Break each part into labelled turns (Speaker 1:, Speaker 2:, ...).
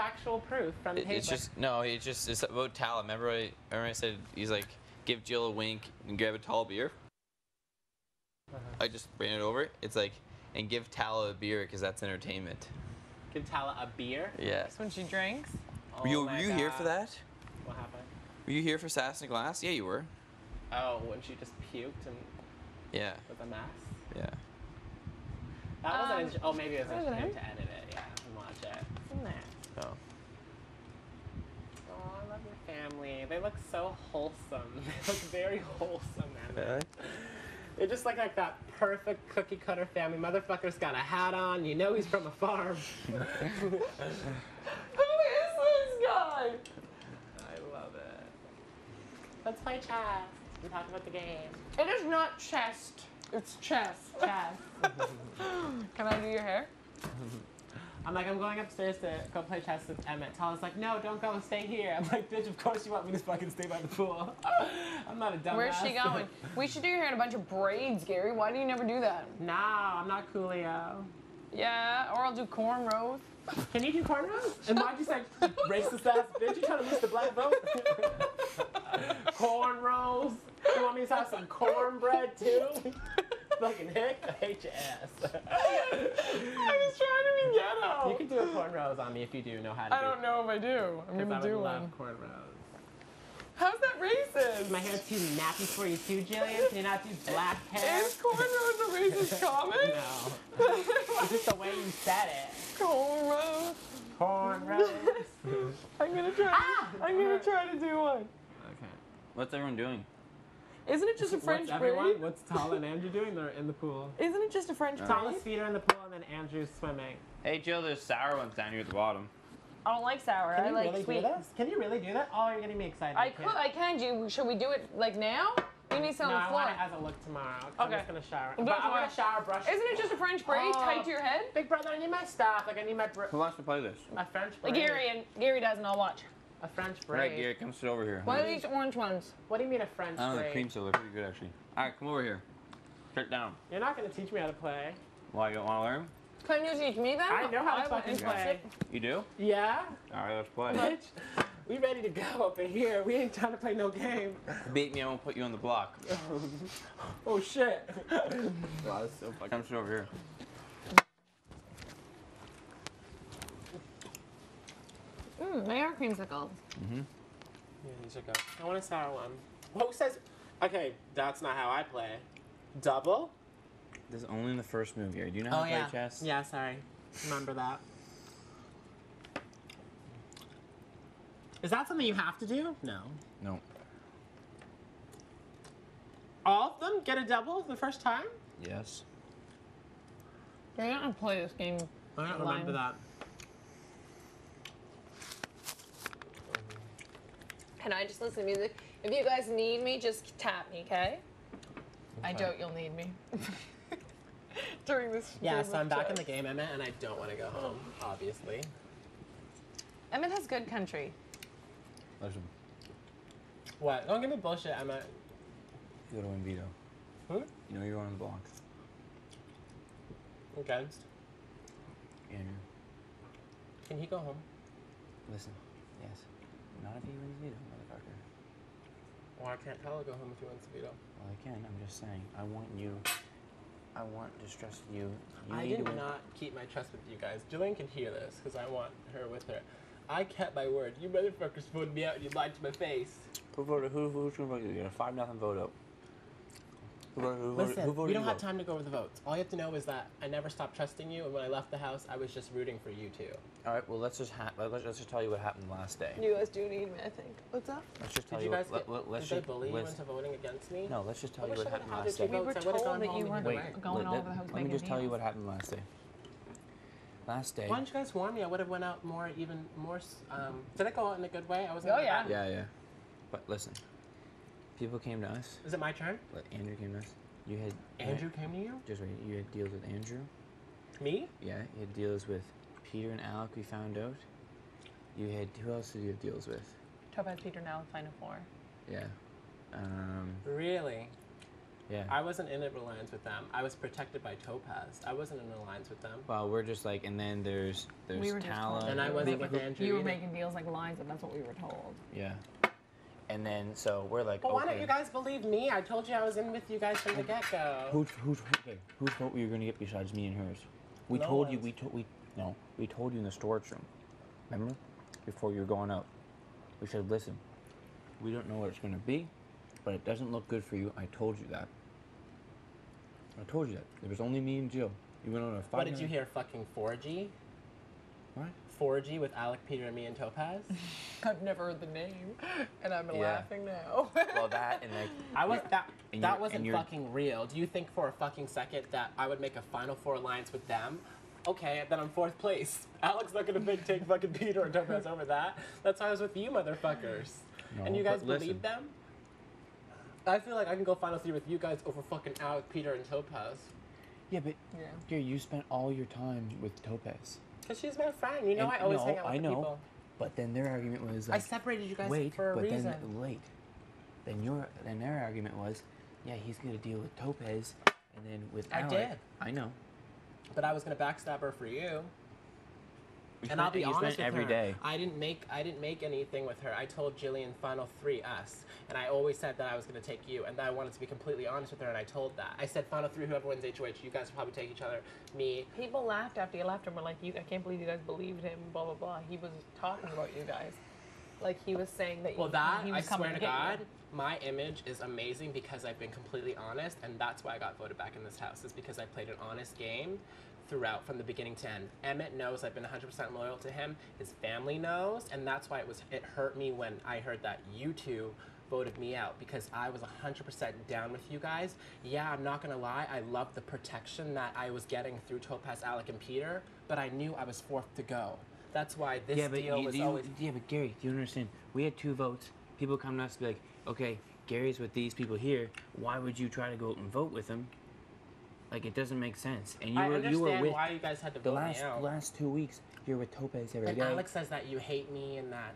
Speaker 1: factual proof from the
Speaker 2: It's just no. It's about Tala. Remember I said he's like give Jill a wink and grab a tall beer. I just ran it over. It's like and give Tala a beer because that's entertainment.
Speaker 1: Give Tala a beer?
Speaker 2: Yeah.
Speaker 3: That's when she drinks.
Speaker 1: Oh
Speaker 2: Were you
Speaker 1: my
Speaker 2: here for
Speaker 1: God.
Speaker 2: that?
Speaker 1: What happened?
Speaker 2: Were you here for Sass and Glass? Yeah, you were.
Speaker 1: Oh, when she just puked and
Speaker 2: Yeah.
Speaker 1: was a mess?
Speaker 2: Yeah.
Speaker 1: That wasn't. Oh, maybe it was
Speaker 3: wasn't
Speaker 1: interesting
Speaker 3: it?
Speaker 1: to edit it. Yeah, and watch it.
Speaker 3: In there.
Speaker 2: Oh.
Speaker 1: Oh, I love your family. They look so wholesome. They look very wholesome, man.
Speaker 2: Really?
Speaker 1: They're just like that perfect cookie cutter family. Motherfucker's got a hat on. You know he's from a farm.
Speaker 3: Who is this guy?
Speaker 1: I love it. Let's play chess. We talk about the game.
Speaker 3: It is not chest. It's chess.
Speaker 1: Chess.
Speaker 3: Can I do your hair?
Speaker 1: I'm like, I'm going upstairs to go play chess with Emmett. Tala's like, no, don't go, stay here. I'm like, bitch, of course you want me to fucking stay by the pool. I'm not a dumbass.
Speaker 3: Where's she going? We should do your hair in a bunch of braids, Gary. Why do you never do that?
Speaker 1: No, I'm not Coolio.
Speaker 3: Yeah, or I'll do cornrows.
Speaker 1: Can you do cornrows? And why'd you say racist ass bitch? You trying to miss the black vote? Cornrows? You want me to have some cornbread too? Fucking hick, I hate your ass.
Speaker 3: I was trying to be ghetto.
Speaker 1: You can do a cornrows on me if you do know how to
Speaker 3: I don't know if I do. I'm gonna
Speaker 1: I
Speaker 3: do
Speaker 1: would love
Speaker 3: one.
Speaker 1: cornrows.
Speaker 3: How's that racist?
Speaker 1: My hair's too nappy for you too, Jillian. Can you not do black hair?
Speaker 3: Is cornrows a racist comment?
Speaker 1: No. It's just the way you said it.
Speaker 3: Cornrows.
Speaker 1: Cornrows.
Speaker 3: I'm gonna try.
Speaker 1: Ah!
Speaker 3: I'm gonna try to do one.
Speaker 1: Okay.
Speaker 2: What's everyone doing?
Speaker 3: Isn't it just a French
Speaker 1: What's everyone?
Speaker 3: braid?
Speaker 1: What's Tala and Andrew doing? They're in the pool.
Speaker 3: Isn't it just a French braid?
Speaker 1: Tala's feet are in the pool and then Andrew's swimming.
Speaker 2: Hey Jill, there's sour ones down here at the bottom.
Speaker 3: I don't like sour.
Speaker 1: Can
Speaker 3: I
Speaker 1: you
Speaker 3: like
Speaker 1: really
Speaker 3: sweet.
Speaker 1: do this? Can you really do that? Oh, you're getting me excited.
Speaker 3: I could. I can do. Should we do it like now? You need some
Speaker 1: No,
Speaker 3: on the
Speaker 1: I
Speaker 3: floor.
Speaker 1: want it as a look tomorrow. 'Cause I'm
Speaker 3: Okay.
Speaker 1: just gonna shower.
Speaker 3: We'll do
Speaker 1: But
Speaker 3: it
Speaker 1: I'm gonna
Speaker 3: tomorrow.
Speaker 1: shower, brush.
Speaker 3: Isn't it just a French braid
Speaker 1: Oh.
Speaker 3: tied to your head?
Speaker 1: Big brother, I need my stuff. Like I need my
Speaker 2: Who wants to play this?
Speaker 1: my French
Speaker 3: Like
Speaker 1: braid.
Speaker 3: Gary does, and I'll watch.
Speaker 1: A French
Speaker 2: All right,
Speaker 1: braid.
Speaker 2: Gary, come sit over here.
Speaker 3: What are these orange ones?
Speaker 1: What do you mean a French
Speaker 2: I don't know, the
Speaker 1: braid?
Speaker 2: cream still they're pretty good actually. All right, come over here. Sit down.
Speaker 1: You're not gonna teach me how to play.
Speaker 2: Why, you don't want to learn?
Speaker 3: Can you teach me then?
Speaker 1: I know how to
Speaker 3: I'm
Speaker 1: fucking
Speaker 3: interested.
Speaker 1: play.
Speaker 2: You do?
Speaker 1: Yeah?
Speaker 2: All right, let's play.
Speaker 1: Bitch, we ready to go up in here. We ain't trying to play no game.
Speaker 2: Beat me, I won't put you on the block.
Speaker 1: Oh shit.
Speaker 2: Wow, that's so fucking. Come sit over here.
Speaker 3: They are creamsicles.
Speaker 1: Yeah, these are good. I want a sour one. Who says? Okay, that's not how I play. Double?
Speaker 2: This is only in the first move, Gary. Do you know how to play chess?
Speaker 1: Yeah, sorry. Remember that. Is that something you have to do? No.
Speaker 2: No.
Speaker 1: All of them get a double the first time?
Speaker 2: Yes.
Speaker 3: You're not gonna play this game.
Speaker 1: I don't remember that.
Speaker 3: Can I just listen to music? If you guys need me, just tap me, okay? I doubt you'll need me. During this.
Speaker 1: Yeah,
Speaker 3: game
Speaker 1: so
Speaker 3: of
Speaker 1: I'm back in
Speaker 3: chess.
Speaker 1: the game, Emmett, and I don't want to go home, obviously.
Speaker 3: Emmett has good country.
Speaker 2: Listen,
Speaker 1: What? Don't give me bullshit, Emmett.
Speaker 2: you go to Invito.
Speaker 1: Who?
Speaker 2: You know you're on the block.
Speaker 1: Against.
Speaker 2: Andrew,
Speaker 1: Can he go home?
Speaker 2: listen. Yes. Not if he wins Vito, motherfucker.
Speaker 1: Well, I can't tell her go home if he wants to veto.
Speaker 2: Well, I can. I'm just saying. I want to stress you.
Speaker 1: I
Speaker 2: need to
Speaker 1: did
Speaker 2: win.
Speaker 1: not keep my trust with you guys. Jillian can hear this because I want her with her. I kept my word. You motherfuckers voted me out and you lied to my face.
Speaker 2: Who's gonna vote you? You got a 5-0 vote up.
Speaker 1: Listen,
Speaker 2: who voted
Speaker 1: we don't
Speaker 2: you
Speaker 1: have
Speaker 2: out?
Speaker 1: time to go over the votes. All you have to know is that I never stopped trusting you, and when I left the house, I was just rooting for you two.
Speaker 2: All right. Well, let's just tell you what happened last day.
Speaker 3: You guys do need me, I think. What's up?
Speaker 2: Let's just tell
Speaker 1: Did you guys get,
Speaker 2: let's
Speaker 1: did they
Speaker 2: just
Speaker 1: bully you
Speaker 2: let's-
Speaker 1: into voting against me?
Speaker 2: No, let's just tell
Speaker 1: I
Speaker 2: you
Speaker 1: wish
Speaker 2: what
Speaker 1: I would've
Speaker 2: happened
Speaker 1: had
Speaker 2: last
Speaker 1: your
Speaker 2: day.
Speaker 3: We
Speaker 1: votes.
Speaker 3: were
Speaker 1: I would've
Speaker 3: told
Speaker 1: gone
Speaker 3: that
Speaker 1: home
Speaker 3: you
Speaker 1: and
Speaker 3: were
Speaker 1: either
Speaker 2: Wait,
Speaker 1: way.
Speaker 3: going all over the house
Speaker 2: let me
Speaker 3: making
Speaker 2: just tell you
Speaker 3: deals.
Speaker 2: what happened last day. Last day.
Speaker 1: Why didn't you guys warn me? I would have went out more, even more. Did it go out in a good way? I wasn't.
Speaker 3: Oh, yeah.
Speaker 2: Yeah. But listen, people came to us.
Speaker 1: Is it my turn?
Speaker 2: Andrew came to us. You had
Speaker 1: Andrew came to you?
Speaker 2: Just wait. You had deals with Andrew.
Speaker 1: Me?
Speaker 2: Yeah. You had deals with Peter and Alec. We found out. You had who else did you have deals with?
Speaker 3: Topaz, Peter, now, Final Four.
Speaker 2: Yeah.
Speaker 1: Really?
Speaker 2: Yeah.
Speaker 1: I wasn't in an alliance with them. I was protected by Topaz. I wasn't in an alliance with them.
Speaker 2: Well, we're just like, and then there's
Speaker 3: We were just
Speaker 2: Tala.
Speaker 3: told.
Speaker 1: And I wasn't with Andrew
Speaker 3: You were
Speaker 1: either.
Speaker 3: making deals like lions, and that's what we were told.
Speaker 2: Yeah. And then so we're like,
Speaker 1: But
Speaker 2: okay.
Speaker 1: why don't you guys believe me? I told you I was in with you guys from the get-go.
Speaker 2: Whose vote were you gonna get besides me and hers? We
Speaker 1: No
Speaker 2: told you.
Speaker 1: one's.
Speaker 2: We told you in the storage room. Remember, before you were going out, we said, listen, we don't know what it's gonna be, but it doesn't look good for you. I told you that. I told you that. It was only me and Jill. You went on a 5
Speaker 1: What did you hear? Fucking 4G?
Speaker 2: What?
Speaker 1: 4G with Alec, Peter, and me and Topaz?
Speaker 3: I've never heard the name, and I'm
Speaker 2: Yeah.
Speaker 3: laughing now.
Speaker 2: Well, that and like.
Speaker 1: I was that.
Speaker 2: and
Speaker 1: That
Speaker 2: you're-
Speaker 1: wasn't
Speaker 2: and you're-
Speaker 1: fucking real. Do you think for a fucking second that I would make a Final Four alliance with them? Okay, then I'm 4th place. Alec's not gonna take fucking Peter and Topaz over that. That's why I was with you, motherfuckers.
Speaker 2: No,
Speaker 1: And you
Speaker 2: but
Speaker 1: guys
Speaker 2: listen.
Speaker 1: believe them? I feel like I can go Final 3 with you guys over fucking Alec, Peter, and Topaz.
Speaker 2: Yeah, but
Speaker 3: Yeah.
Speaker 2: Gary, you spent all your time with Topaz.
Speaker 1: Cause she's my friend. You know
Speaker 2: And-
Speaker 1: I always
Speaker 2: no,
Speaker 1: hang out with
Speaker 2: I
Speaker 1: the
Speaker 2: know.
Speaker 1: people.
Speaker 2: But then their argument was
Speaker 1: I
Speaker 2: like,
Speaker 1: separated you guys
Speaker 2: wait,
Speaker 1: for a
Speaker 2: but
Speaker 1: reason.
Speaker 2: then wait. Then their argument was, yeah, he's gonna deal with Topaz, and then with
Speaker 1: I
Speaker 2: Alec.
Speaker 1: did.
Speaker 2: I know.
Speaker 1: But I was gonna backstab her for you.
Speaker 2: You
Speaker 1: And I'll
Speaker 2: spent-
Speaker 1: be
Speaker 2: you
Speaker 1: honest
Speaker 2: spent
Speaker 1: with
Speaker 2: every
Speaker 1: her.
Speaker 2: day.
Speaker 1: I didn't make anything with her. I told Jillian Final 3 us, and I always said that I was going to take you, and that I wanted to be completely honest with her, and I told that. I said Final 3, whoever wins HOH, you guys will probably take each other. Me.
Speaker 3: People laughed after you left and were like, I can't believe you guys believed him, blah, blah, blah. He was talking about you guys. Like, he was saying that
Speaker 1: Well, that
Speaker 3: he
Speaker 1: I
Speaker 3: was coming
Speaker 1: swear to
Speaker 3: get you.
Speaker 1: God, my image is amazing because I've been completely honest, and that's why I got voted back in this house. Is because I played an honest game throughout from the beginning to end. Emmett knows I've been 100% loyal to him. His family knows, and that's why it hurt me when I heard that you two voted me out, because I was 100% down with you guys. Yeah, I'm not gonna lie, I loved the protection that I was getting through Topaz, Alec, and Peter, but I knew I was 4th to go. That's why this deal was always.
Speaker 2: Yeah, but Gary, do you understand? We had 2 votes. People come to us and be like, okay, Gary's with these people here. Why would you try to go out and vote with him? Like, it doesn't make sense. And
Speaker 1: I
Speaker 2: you
Speaker 1: understand
Speaker 2: were with
Speaker 1: why you guys had to
Speaker 2: the
Speaker 1: vote me out.
Speaker 2: last 2 weeks. You're with Topaz every
Speaker 1: And
Speaker 2: day.
Speaker 1: Alex says that you hate me and that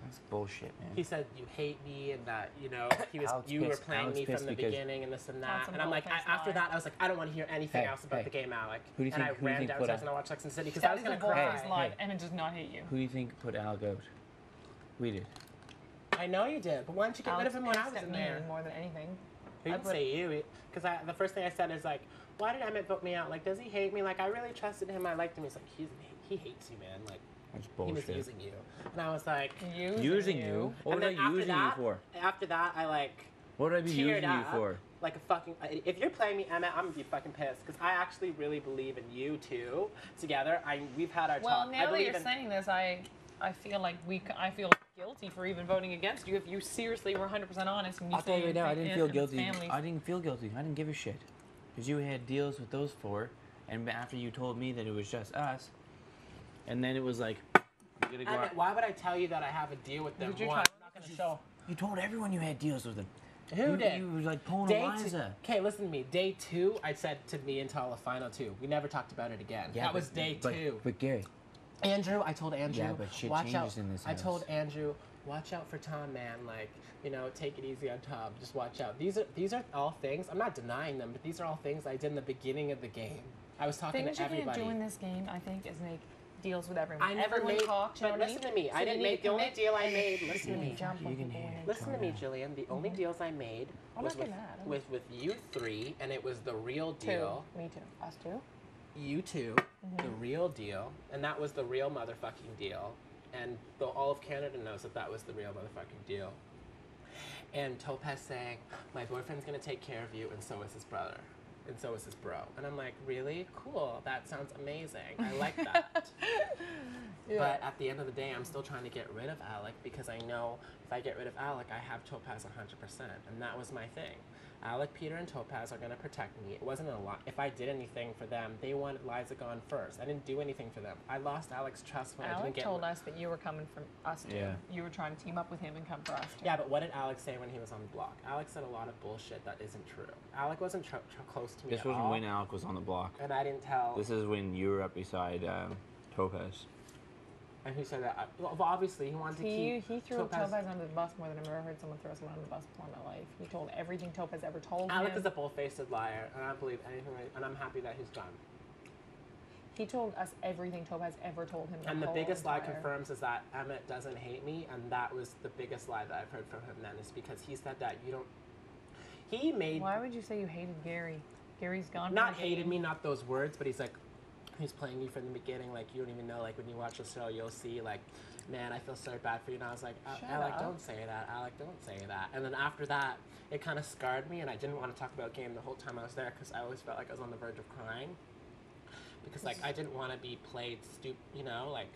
Speaker 2: That's bullshit, man.
Speaker 1: he said you hate me and that
Speaker 2: Alex
Speaker 1: you were
Speaker 2: pissed-
Speaker 1: playing
Speaker 2: Alex
Speaker 1: me from
Speaker 2: pissed
Speaker 1: the
Speaker 2: because-
Speaker 1: beginning and this and that.
Speaker 3: That's a
Speaker 1: And I'm like,
Speaker 3: bull-faced
Speaker 1: after
Speaker 3: lie.
Speaker 1: that, I was like, I don't want to hear anything
Speaker 2: Hey,
Speaker 1: else about
Speaker 2: hey.
Speaker 1: the game, Alec.
Speaker 2: Who do you
Speaker 1: and
Speaker 2: think-
Speaker 1: I
Speaker 2: who do you
Speaker 1: ran
Speaker 2: think put
Speaker 1: downstairs
Speaker 2: a-
Speaker 1: and I watched Sex and the City because I
Speaker 3: That
Speaker 1: was
Speaker 3: was a
Speaker 1: gonna
Speaker 3: bull-faced
Speaker 1: cry.
Speaker 3: lie.
Speaker 2: Hey.
Speaker 3: Emmett does not hate you.
Speaker 2: Who do you think put Alec out? We did.
Speaker 1: I know you did, but why didn't you get rid
Speaker 3: Alex
Speaker 1: of him when I
Speaker 3: pissed
Speaker 1: was
Speaker 3: at
Speaker 1: in
Speaker 3: me
Speaker 1: there?
Speaker 3: more than anything.
Speaker 1: He
Speaker 3: I
Speaker 1: didn't
Speaker 3: put-
Speaker 1: say you, because the first thing I said is like, why did Emmett vote me out? Like, does he hate me? Like, I really trusted him. I liked him. He's like, he hates you, man. Like,
Speaker 2: That's
Speaker 1: he
Speaker 2: bullshit.
Speaker 1: was using you. And I was like,
Speaker 2: Using you? What
Speaker 1: and
Speaker 2: was I
Speaker 1: then after
Speaker 2: using
Speaker 1: that,
Speaker 2: you for?
Speaker 1: After that, I like.
Speaker 2: What would I be
Speaker 1: teared
Speaker 2: using you
Speaker 1: up
Speaker 2: for?
Speaker 1: like a fucking. If you're playing me, Emmett, I'm gonna be fucking pissed because I actually really believe in you two together. We've had our
Speaker 3: Well,
Speaker 1: talk. I
Speaker 3: now that
Speaker 1: believe
Speaker 3: you're
Speaker 1: in,
Speaker 3: saying this, I feel like I feel guilty for even voting against you if you seriously were 100% honest and you
Speaker 2: I'll tell you right now, I didn't feel
Speaker 3: Anthony's
Speaker 2: guilty.
Speaker 3: family.
Speaker 2: I didn't feel guilty. I didn't give a shit. Because you had deals with those 4, and after you told me that it was just us, and then it was like, you're gonna go
Speaker 1: Emmett,
Speaker 2: out.
Speaker 1: why would I tell you that I have a deal with them?
Speaker 3: Did you
Speaker 1: One,
Speaker 3: try-
Speaker 1: I'm not gonna show.
Speaker 2: You told everyone you had deals with them.
Speaker 1: Who
Speaker 2: you,
Speaker 1: did?
Speaker 2: You were like pulling
Speaker 1: Day
Speaker 2: Eliza.
Speaker 1: Okay, listen to me. Day 2, I said to me and Tala, final 2. We never talked about it again.
Speaker 2: Yeah,
Speaker 1: that
Speaker 2: but-
Speaker 1: was day
Speaker 2: but,
Speaker 1: 2.
Speaker 2: But Gary,
Speaker 1: Andrew, I told Andrew,
Speaker 2: Yeah, but shit
Speaker 1: watch
Speaker 2: changes
Speaker 1: out.
Speaker 2: in this
Speaker 1: I told
Speaker 2: house.
Speaker 1: Andrew, watch out for Tom, man. Like, take it easy on Tom. Just watch out. These are all things. I'm not denying them, but these are all things I did in the beginning of the game. I was talking
Speaker 3: Things
Speaker 1: to
Speaker 3: you can't
Speaker 1: everybody.
Speaker 3: do in this game, I think, is make deals with everyone.
Speaker 1: I never
Speaker 3: Everyone
Speaker 1: made.
Speaker 3: talks, you know
Speaker 1: But
Speaker 3: what I
Speaker 1: listen
Speaker 3: mean?
Speaker 1: to me.
Speaker 3: So
Speaker 1: I
Speaker 3: you
Speaker 1: didn't
Speaker 3: need
Speaker 1: make
Speaker 3: to
Speaker 1: the only
Speaker 3: commit.
Speaker 1: deal I made. Listen to
Speaker 3: You
Speaker 1: me.
Speaker 3: jump
Speaker 2: You
Speaker 3: on
Speaker 2: can
Speaker 3: people when
Speaker 2: hit.
Speaker 3: they-
Speaker 1: Listen to me, Jillian. The only deals I made
Speaker 3: I'm
Speaker 1: was
Speaker 3: not
Speaker 1: with,
Speaker 3: getting mad.
Speaker 1: with you 3, and it was the real deal.
Speaker 3: Two. Me too. Us too.
Speaker 1: You 2, the real deal, and that was the real motherfucking deal. And all of Canada knows that was the real motherfucking deal. And Topaz saying, my boyfriend's gonna take care of you, and so is his brother. And so is his bro. And I'm like, really? Cool. That sounds amazing. I like that. But at the end of the day, I'm still trying to get rid of Alec because I know if I get rid of Alec, I have Topaz 100%. And that was my thing. Alec, Peter, and Topaz are going to protect me. It wasn't a lot. If I did anything for them, they wanted Liza gone first. I didn't do anything for them. I lost Alec's trust when I
Speaker 3: Alec
Speaker 1: didn't get
Speaker 3: told us that you were coming from us too.
Speaker 2: Yeah.
Speaker 3: You were trying to team up with him and come for us too.
Speaker 1: Yeah, but what did Alex say when he was on the block? Alex said a lot of bullshit that isn't true. Alec wasn't close to me
Speaker 2: This
Speaker 1: at
Speaker 2: wasn't
Speaker 1: all,
Speaker 2: when Alec was on the block.
Speaker 1: and I didn't tell.
Speaker 2: This is when you were up beside Topaz.
Speaker 1: And who said that? Well, obviously, he wanted to
Speaker 3: He
Speaker 1: keep
Speaker 3: threw Topaz under the bus more than I've ever heard someone throw someone under the bus before in my life. He told everything Topaz ever told
Speaker 1: Alec
Speaker 3: him.
Speaker 1: is a bull-faced liar, and I don't believe anything. And I'm happy that he's gone.
Speaker 3: He told us everything Topaz ever told him.
Speaker 1: And the biggest lie confirms is that Emmett doesn't hate me, and that was the biggest lie that I've heard from him. Then is because he said that you don't. He made.
Speaker 3: Why would you say you hated Gary? Gary's gone.
Speaker 1: Not hated me, not those words, but he's like, he's playing you from the beginning. Like you don't even know. Like when you watch the show, you'll see like, man, I feel so bad for you. And I was like, Alec, don't say that. Alec, don't say that. And then after that, it kind of scarred me, and I didn't want to talk about game the whole time I was there because I always felt like I was on the verge of crying. Because like I didn't want to be played stupid, you know, like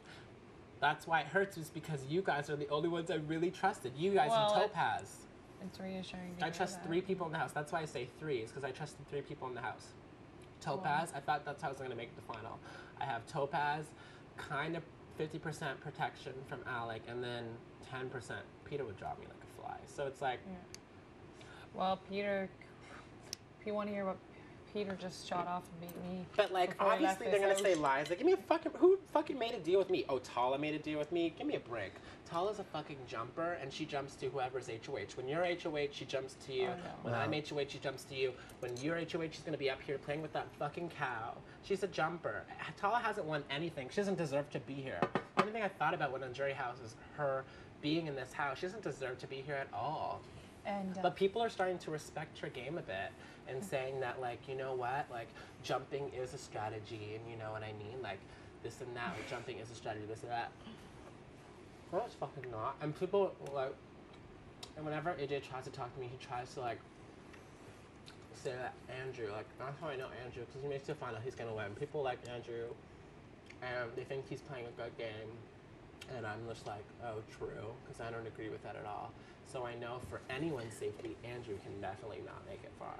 Speaker 1: that's why it hurts is because you guys are the only ones I really trusted. You guys and Topaz.
Speaker 3: It's reassuring.
Speaker 1: I trust 3 people in the house. That's why I say 3 is because I trusted 3 people in the house. Topaz, I thought that's how I was going to make the final. I have Topaz, kind of 50% protection from Alec, and then 10% Peter would drop me like a fly. So it's like.
Speaker 3: Yeah. Well, Peter, if you want to hear what Peter just shot off and beat me.
Speaker 1: But like, obviously they're gonna say lies. Like, give me a fucking who fucking made a deal with me? Oh, Tala made a deal with me. Give me a break. Tala's a fucking jumper, and she jumps to whoever's HOH. When you're HOH, she jumps to you.
Speaker 3: Oh, no.
Speaker 1: When I'm HOH, she jumps to you. When you're HOH, she's gonna be up here playing with that fucking cow. She's a jumper. Tala hasn't won anything. She doesn't deserve to be here. The only thing I thought about when on Jury House is her being in this house. She doesn't deserve to be here at all.
Speaker 3: And
Speaker 1: but people are starting to respect her game a bit and saying that, like, you know what, like, jumping is a strategy, and you know what I mean, like, this and that, like, jumping is a strategy, this and that. No, it's fucking not. And people, like, and whenever AJ tries to talk to me, he tries to, like, say that Andrew, like, that's how I know Andrew, because he makes you find out he's gonna win. People like Andrew, and they think he's playing a good game, and I'm just like, oh, true, because I don't agree with that at all. So I know for anyone's safety, Andrew can definitely not make it far.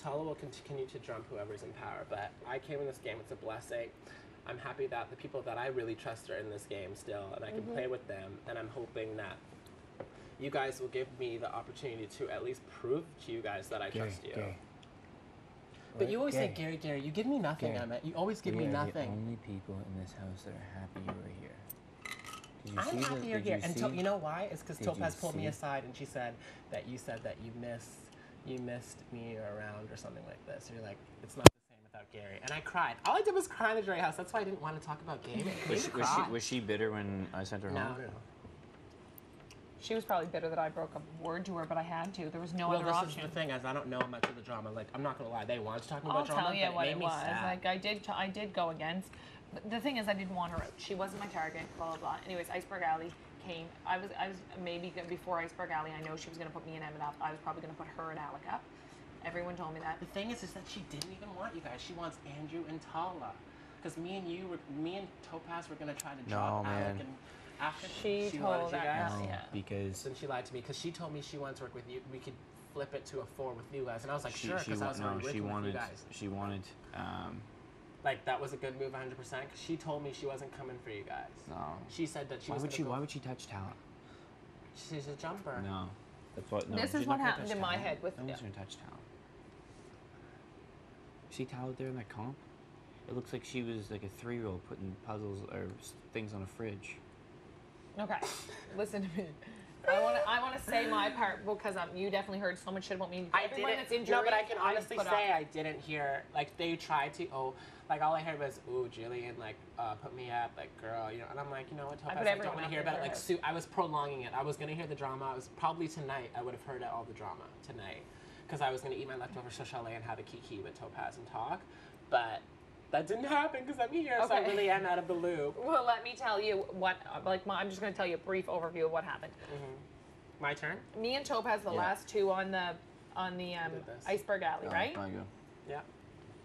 Speaker 1: Tala will continue to jump whoever's in power, but I came in this game, it's a blessing. I'm happy that the people that I really trust are in this game still, and I can play with them, and I'm hoping that you guys will give me the opportunity to at least prove to you guys that I trust you.
Speaker 4: Gary.
Speaker 1: But you always say, Gary, you give me nothing,
Speaker 4: Gary,
Speaker 1: Emmett. You always give me
Speaker 4: We are
Speaker 1: nothing.
Speaker 4: the only people in this house that are happy you were here. Did you
Speaker 1: I'm
Speaker 4: see
Speaker 1: happy you're
Speaker 4: did
Speaker 1: here.
Speaker 4: you
Speaker 1: And
Speaker 4: see-
Speaker 1: you know why? It's because
Speaker 4: Did you
Speaker 1: Topaz pulled me
Speaker 4: see?
Speaker 1: aside and she said that you missed me around or something like this. You're like, it's not the same without Gary. And I cried. All I did was cry in the Jury House. That's why I didn't want to talk about game.
Speaker 2: Was she bitter when I sent her
Speaker 1: No,
Speaker 2: home?
Speaker 1: no.
Speaker 3: she was probably bitter that I broke a word to her, but I had to. There was no
Speaker 1: Well,
Speaker 3: other
Speaker 1: this
Speaker 3: option.
Speaker 1: is the thing, as I don't know much of the drama. Like, I'm not gonna lie, they wanted to talk
Speaker 3: I'll
Speaker 1: about drama,
Speaker 3: tell you
Speaker 1: but
Speaker 3: what
Speaker 1: it
Speaker 3: it
Speaker 1: made
Speaker 3: was.
Speaker 1: me sad.
Speaker 3: Like I did go against. The thing is, I didn't want her out. She wasn't my target. Blah blah blah. Anyways, Iceberg Alley came. I was maybe before Iceberg Alley. I know she was gonna put me and Emmett up. I was probably gonna put her and Alec up. Everyone told me that.
Speaker 1: The thing is that she didn't even want you guys. She wants Andrew and Tala. Because me and Topaz were gonna try to drop
Speaker 4: No,
Speaker 1: Alec,
Speaker 4: man.
Speaker 1: and after
Speaker 3: She
Speaker 1: wanted
Speaker 3: told
Speaker 1: you
Speaker 3: that
Speaker 1: guys.
Speaker 3: girl,
Speaker 4: No,
Speaker 3: yeah.
Speaker 4: because
Speaker 1: Then she lied to me because she told me she wants to work with you. We could flip it to a 4 with you guys, and I was like, sure, because I was already working with you guys.
Speaker 2: She wanted.
Speaker 1: Like that was a good move, 100%. Because she told me she wasn't coming for you guys.
Speaker 2: No.
Speaker 1: She said that she
Speaker 2: Why
Speaker 1: was.
Speaker 2: would she?
Speaker 1: gonna
Speaker 2: Why
Speaker 1: go-
Speaker 2: would she touch Tala?
Speaker 1: She's a jumper.
Speaker 2: No. That's what. No.
Speaker 3: This
Speaker 2: she's
Speaker 3: is
Speaker 2: not
Speaker 3: what
Speaker 2: gonna
Speaker 3: happened
Speaker 2: touch
Speaker 3: in my
Speaker 2: Tala.
Speaker 3: head with-
Speaker 2: No one's gonna touch Tala. See Tala there in that comp? It looks like she was like a 3-year-old putting puzzles or things on a fridge.
Speaker 3: Okay, listen to me. I want to say my part because you definitely heard so much shit about me.
Speaker 1: I
Speaker 3: Everyone
Speaker 1: didn't.
Speaker 3: that's in
Speaker 1: No,
Speaker 3: jury,
Speaker 1: but I can honestly
Speaker 3: put
Speaker 1: say
Speaker 3: up.
Speaker 1: I didn't hear. Like they tried to. Oh, like all I heard was, "Ooh, Jillian, like put me up, like girl, you know." And I'm like, you know what, Topaz,
Speaker 3: put
Speaker 1: I don't
Speaker 3: everyone
Speaker 1: want to
Speaker 3: up
Speaker 1: hear
Speaker 3: in
Speaker 1: about it.
Speaker 3: her
Speaker 1: Like
Speaker 3: house.
Speaker 1: I was prolonging it. I was gonna hear the drama. I was probably tonight. I would have heard all the drama tonight because I was gonna eat my leftover chalet and have a kiki with Topaz and talk, but that didn't happen because I'm here, so I
Speaker 3: Okay.
Speaker 1: really am out of the loop.
Speaker 3: Well, let me tell you what. I'm just going to tell you a brief overview of what happened.
Speaker 1: My turn.
Speaker 3: Me and Topaz, the
Speaker 2: Yeah.
Speaker 3: last two on the
Speaker 1: did this.
Speaker 3: Iceberg Alley, right?
Speaker 2: Probably go.
Speaker 1: Yeah.